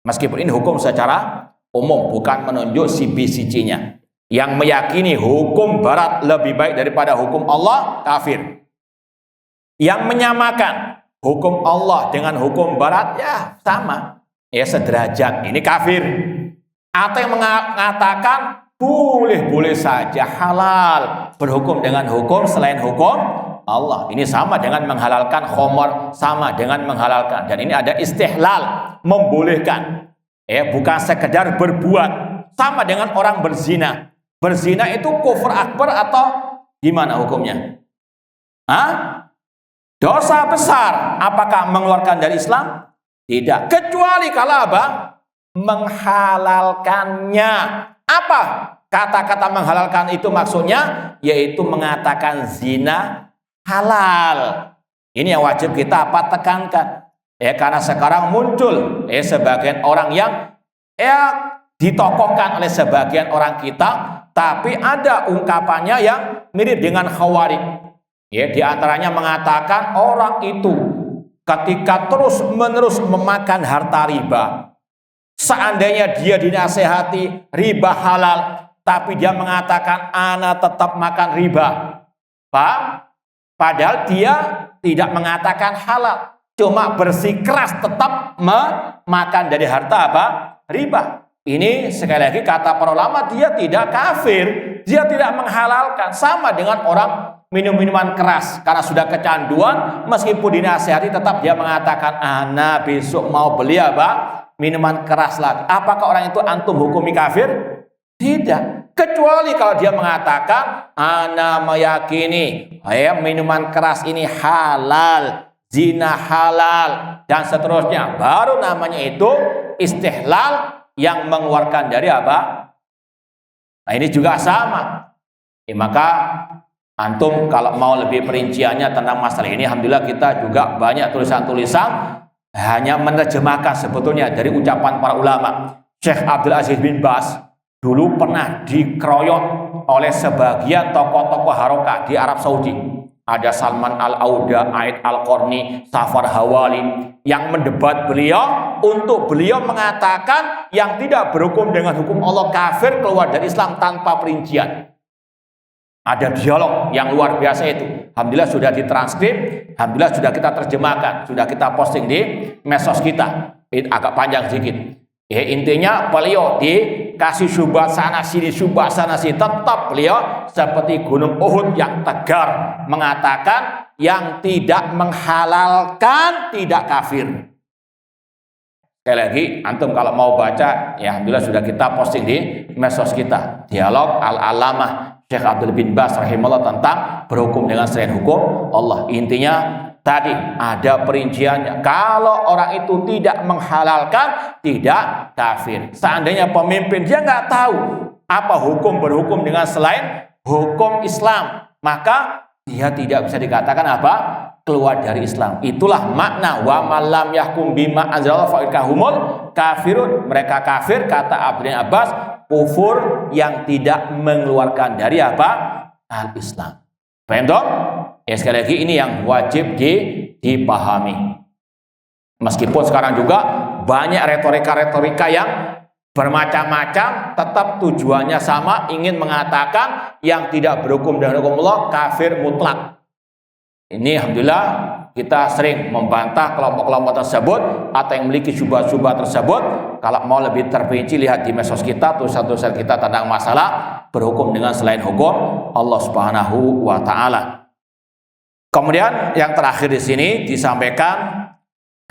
Meskipun ini hukum secara umum, bukan menunjuk si B, si C-nya. Yang meyakini hukum barat lebih baik daripada hukum Allah, kafir. Yang menyamakan hukum Allah dengan hukum barat sama, sederajat, ini kafir. Atau yang mengatakan boleh-boleh saja halal berhukum dengan hukum selain hukum Allah, ini sama dengan menghalalkan khamar, sama dengan menghalalkan, dan ini ada istihlal, membolehkan, bukan sekedar berbuat. Sama dengan orang berzina. Berzina itu kufur akbar atau gimana hukumnya? Dosa besar. Apakah mengeluarkan dari Islam? Tidak. Kecuali kalau apa? Menghalalkannya. Apa kata-kata menghalalkan itu maksudnya? Yaitu mengatakan zina halal. Ini yang wajib kita tekankan. Karena sekarang muncul sebagian orang yang ditokohkan oleh sebagian orang kita, tapi ada ungkapannya yang mirip dengan khawarij. Di antaranya mengatakan orang itu ketika terus-menerus memakan harta riba, seandainya dia dinasehati riba halal, tapi dia mengatakan ana tetap makan riba. Paham? Padahal dia tidak mengatakan halal, cuma bersikeras tetap memakan dari harta apa? Riba. Ini sekali lagi kata para ulama, dia tidak kafir, dia tidak menghalalkan. Sama dengan orang minum-minuman keras, karena sudah kecanduan, meskipun dinasihati tetap dia mengatakan ana besok mau beli apa? Minuman keras lagi. Apakah orang itu antum hukumi kafir? Tidak. Kecuali kalau dia mengatakan ana meyakini minuman keras ini halal, zina halal, dan seterusnya, baru namanya itu istihlal yang mengeluarkan dari apa? Nah, ini juga sama. Maka antum kalau mau lebih perinciannya tentang masalah ini, alhamdulillah kita juga banyak tulisan-tulisan hanya menerjemahkan sebetulnya dari ucapan para ulama. Syekh Abdul Aziz bin Baz dulu pernah dikeroyok oleh sebagian tokoh-tokoh harokah di Arab Saudi. Ada Salman Al-Auda, Aid Al-Qarni, Safar Hawali yang mendebat beliau untuk beliau mengatakan yang tidak berhukum dengan hukum Allah kafir, keluar dari Islam tanpa perincian. Ada dialog yang luar biasa itu. Alhamdulillah sudah ditranskrip, alhamdulillah sudah kita terjemahkan, sudah kita posting di medsos kita. Ini agak panjang sedikit. Intinya beliau dikasih syubhat sana sini, syubhat sana sini, tetap beliau seperti gunung Uhud yang tegar mengatakan yang tidak menghalalkan tidak kafir. Sekali lagi, antum kalau mau baca, ya alhamdulillah sudah kita posting di medsos kita. Dialog Al-Alamah Syekh Abdul bin Baz rahimahullah tentang berhukum dengan selain hukum Allah. Intinya tadi ada perinciannya. Kalau orang itu tidak menghalalkan, tidak kafir. Seandainya pemimpin dia nggak tahu apa hukum berhukum dengan selain hukum Islam, maka dia tidak bisa dikatakan apa? Keluar dari Islam. Itulah makna wa malam yahkum bima anzalallahu fa'ilkahumul kafirun. Mereka kafir, kata Abdul Abbas, kufur yang tidak mengeluarkan dari apa? Al-Islam. Paham dong? Ya sekali lagi ini yang wajib dipahami. Meskipun sekarang juga banyak retorika-retorika yang bermacam-macam, tetap tujuannya sama, ingin mengatakan yang tidak berhukum dengan hukum Allah kafir mutlak. Ini alhamdulillah kita sering membantah kelompok-kelompok tersebut atau yang memiliki syubhat-syubhat tersebut. Kalau mau lebih terperinci, lihat di medsos kita, tulisan-tulisan kita tentang masalah berhukum dengan selain hukum Allah Subhanahu wa taala. Kemudian yang terakhir di sini disampaikan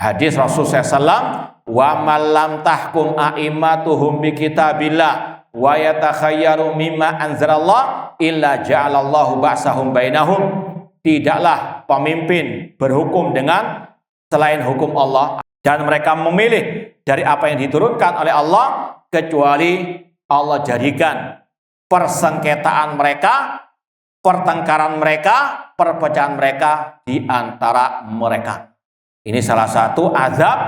hadis Rasulullah SAW, wa malam tahkum a'immatuhum bi kitabillah wa yatakhayyaru mimma anzalallah illa ja'alallahu ba'sahum bainahum. Tidaklah pemimpin berhukum dengan selain hukum Allah dan mereka memilih dari apa yang diturunkan oleh Allah, kecuali Allah jadikan persengketaan mereka, pertengkaran mereka, perpecahan mereka di antara mereka. Ini salah satu azab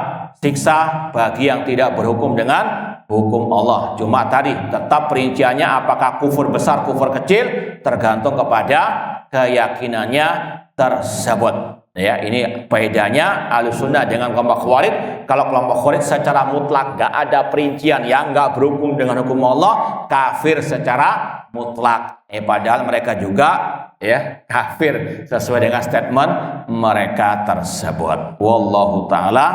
siksa bagi yang tidak berhukum dengan hukum Allah. Cuma tadi tetap perinciannya apakah kufur besar, kufur kecil, tergantung kepada keyakinannya tersebut. Ya, ini bedanya Ahlussunnah dengan kelompok Khawarij. Kalau kelompok Khawarij secara mutlak nggak ada perincian, yang nggak berhukum dengan hukum Allah kafir secara mutlak. Padahal mereka juga ya kafir sesuai dengan statement mereka tersebut. Wallahu taala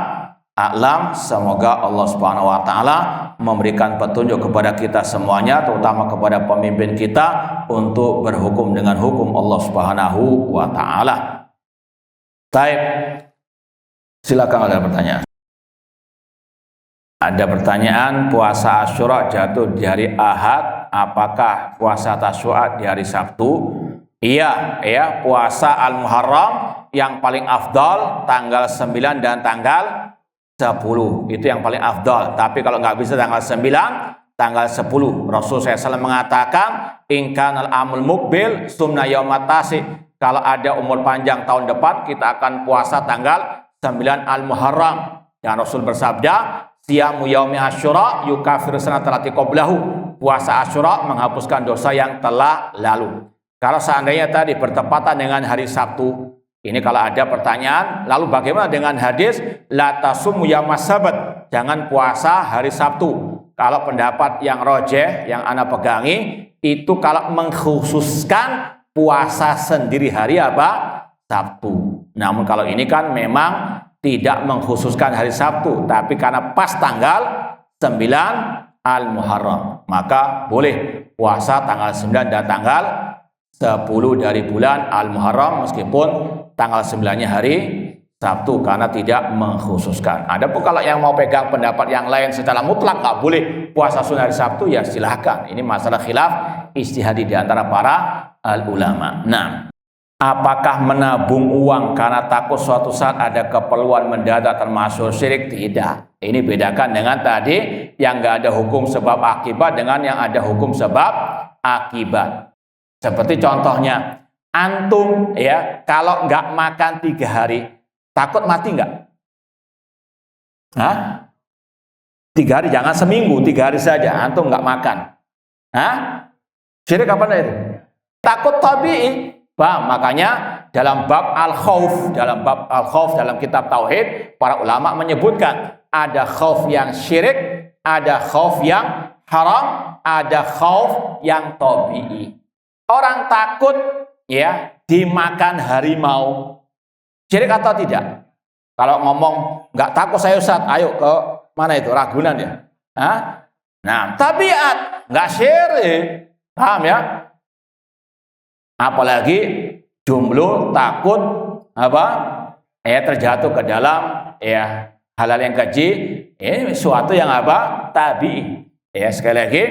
a'lam. Semoga Allah Subhanahu wa taala memberikan petunjuk kepada kita semuanya, terutama kepada pemimpin kita untuk berhukum dengan hukum Allah Subhanahu wa taala. Baik. Silakan ada pertanyaan. Ada pertanyaan, puasa Asyura jatuh di hari Ahad, apakah puasa Tasyu'a di hari Sabtu? Iya, ya, puasa Al-Muharram yang paling afdal tanggal 9 dan tanggal 10. Itu yang paling afdal. Tapi kalau nggak bisa tanggal 9, tanggal 10. Rasul SAW mengatakan, in kanal amul mukbil sumna yaumat tasi. Kalau ada umur panjang tahun depan, kita akan puasa tanggal 9 Al-Muharram. Dan Rasul bersabda, siyamu yaumi Asyura yukafiru sanatallati qablahu. Puasa Asyura menghapuskan dosa yang telah lalu. Kalau seandainya tadi bertepatan dengan hari Sabtu, ini kalau ada pertanyaan, lalu bagaimana dengan hadis la tasumu yaumas sabat, jangan puasa hari Sabtu. Kalau pendapat yang rojeh, yang ana pegangi, itu kalau mengkhususkan puasa sendiri hari apa? Sabtu. Namun kalau ini kan memang tidak mengkhususkan hari Sabtu, tapi karena pas tanggal 9 Al-Muharram, maka boleh puasa tanggal 9 dan tanggal 10 dari bulan Al-Muharram, meskipun tanggal 9-nya hari Sabtu, karena tidak mengkhususkan. Adapun kalau yang mau pegang pendapat yang lain secara mutlak nggak boleh puasa sunnah hari Sabtu, ya silahkan. Ini masalah khilaf ijtihadi di antara para ulama. Nah, apakah menabung uang karena takut suatu saat ada keperluan mendadak termasuk syirik? Tidak. Ini bedakan dengan tadi yang nggak ada hukum sebab akibat dengan yang ada hukum sebab akibat. Seperti contohnya, antum ya kalau nggak makan 3 hari takut mati nggak? Hah? 3 hari, jangan seminggu, 3 hari saja antum nggak makan. Hah? Syirik apa itu? Takut tabi'i. Paham? Makanya dalam bab al-khauf, dalam kitab tauhid, para ulama menyebutkan ada khauf yang syirik, ada khauf yang haram, ada khauf yang tabi'i. Orang takut ya dimakan harimau, syirik atau tidak? Kalau ngomong nggak takut saya Ustaz, ayo ke mana itu, Ragunan ya? Hah? Nah, tabiat nggak syirik, paham ya? Apalagi jomblo takut apa? Terjatuh ke dalam ya halal yang keji, suatu yang apa? Tabi'i. Sekali lagi,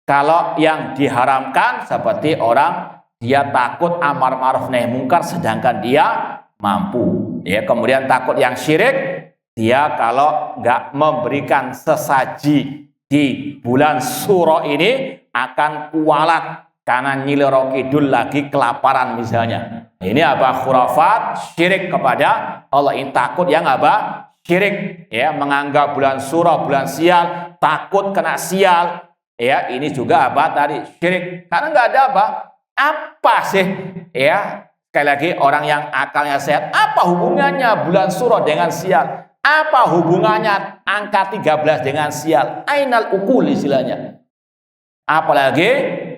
kalau yang diharamkan seperti orang dia takut amar ma'ruf nahi munkar sedangkan dia mampu. Kemudian takut yang syirik, dia kalau nggak memberikan sesaji di bulan Suro ini akan kualat karena Nyiloro Kidul lagi kelaparan misalnya. Ini apa? Khurafat, syirik kepada Allah. Ini takut yang apa? Syirik, menganggap bulan Suro bulan sial, takut kena sial. Ini juga apa tadi? Syirik. Karena nggak ada apa sih? Sekali lagi, orang yang akalnya sehat, apa hubungannya bulan Suro dengan sial? Apa hubungannya angka 13 dengan sial? Ainal ukul istilahnya. Apalagi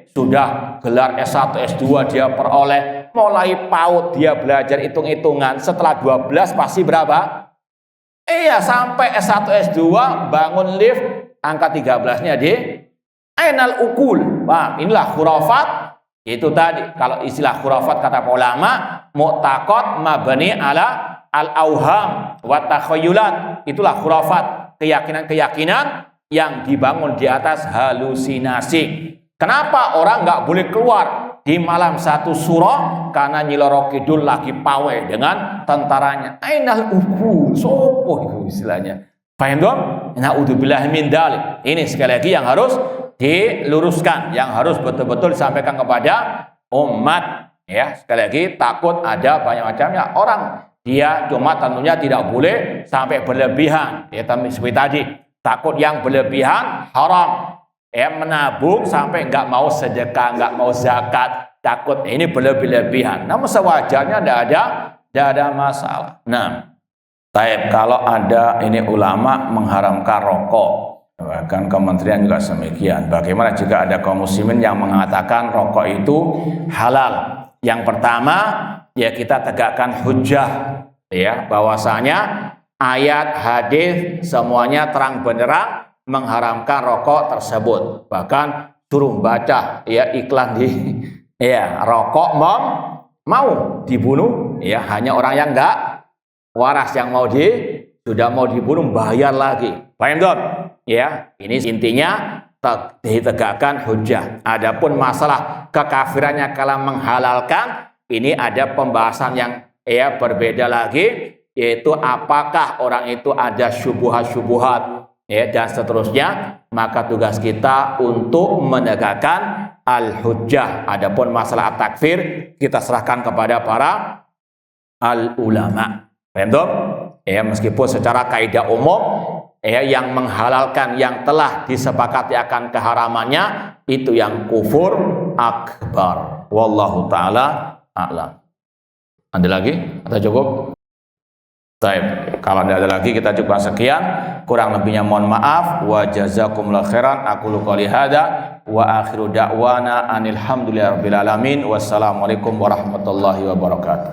sudah gelar S1, S2 dia peroleh, mulai PAUD dia belajar hitung-hitungan, setelah 12 pasti berapa? Sampai S1, S2 bangun lift, angka 13-nya di ainal ukul. Paham? Inilah khurafat. Itu tadi, kalau istilah khurafat kata ulama, mu'taqad mabni ala al-auham wa takhayyulat. Itulah khurafat, keyakinan-keyakinan yang dibangun di atas halusinasi. Kenapa orang nggak boleh keluar di malam 1 Suro? Karena Nyiloro Kidul lagi pawai dengan tentaranya. Ainal ukul, sopo itu istilahnya. Paham dong? Na'udzubillahi min dzalik. Ini sekali lagi yang harus diluruskan, yang harus betul-betul disampaikan kepada umat. Sekali lagi, takut ada banyak macamnya. Orang dia cuma tentunya tidak boleh sampai berlebihan. Seperti tadi, takut yang berlebihan haram. Menabung sampai nggak mau sedekah, nggak mau zakat, takut ini berlebihan. Namun sewajarnya tidak ada masalah. Nah, kalau ada ini ulama mengharamkan rokok, bahkan kementerian juga semikian. Bagaimana jika ada kaum muslimin yang mengatakan rokok itu halal? Yang pertama, kita tegakkan hujjah, bahwasanya ayat, hadis semuanya terang benderang mengharamkan rokok tersebut. Bahkan suruh baca iklan di rokok mau dibunuh, hanya orang yang enggak waras yang sudah mau dibunuh bayar lagi. Paham dong? Ini intinya ditegakkan hujjah. Adapun masalah kekafirannya kalau menghalalkan, ini ada pembahasan yang berbeda lagi, yaitu apakah orang itu ada syubhat-syubhat dan seterusnya. Maka tugas kita untuk menegakkan al-hujjah. Adapun masalah takfir kita serahkan kepada para al-ulama. Paham dong? Meskipun secara kaidah umum yang menghalalkan yang telah disepakati akan keharamannya itu yang kufur akbar. Wallahu taala a'lam. Ada lagi atau cukup? Baik, kalau tidak ada lagi kita cukup sekian. Kurang lebihnya mohon maaf. Wa jazakumullahu khairan. Aqulu qouli hadza wa akhiru da'wana anil hamdulillahi rabbil alamin. Wassalamualaikum warahmatullahi wabarakatuh.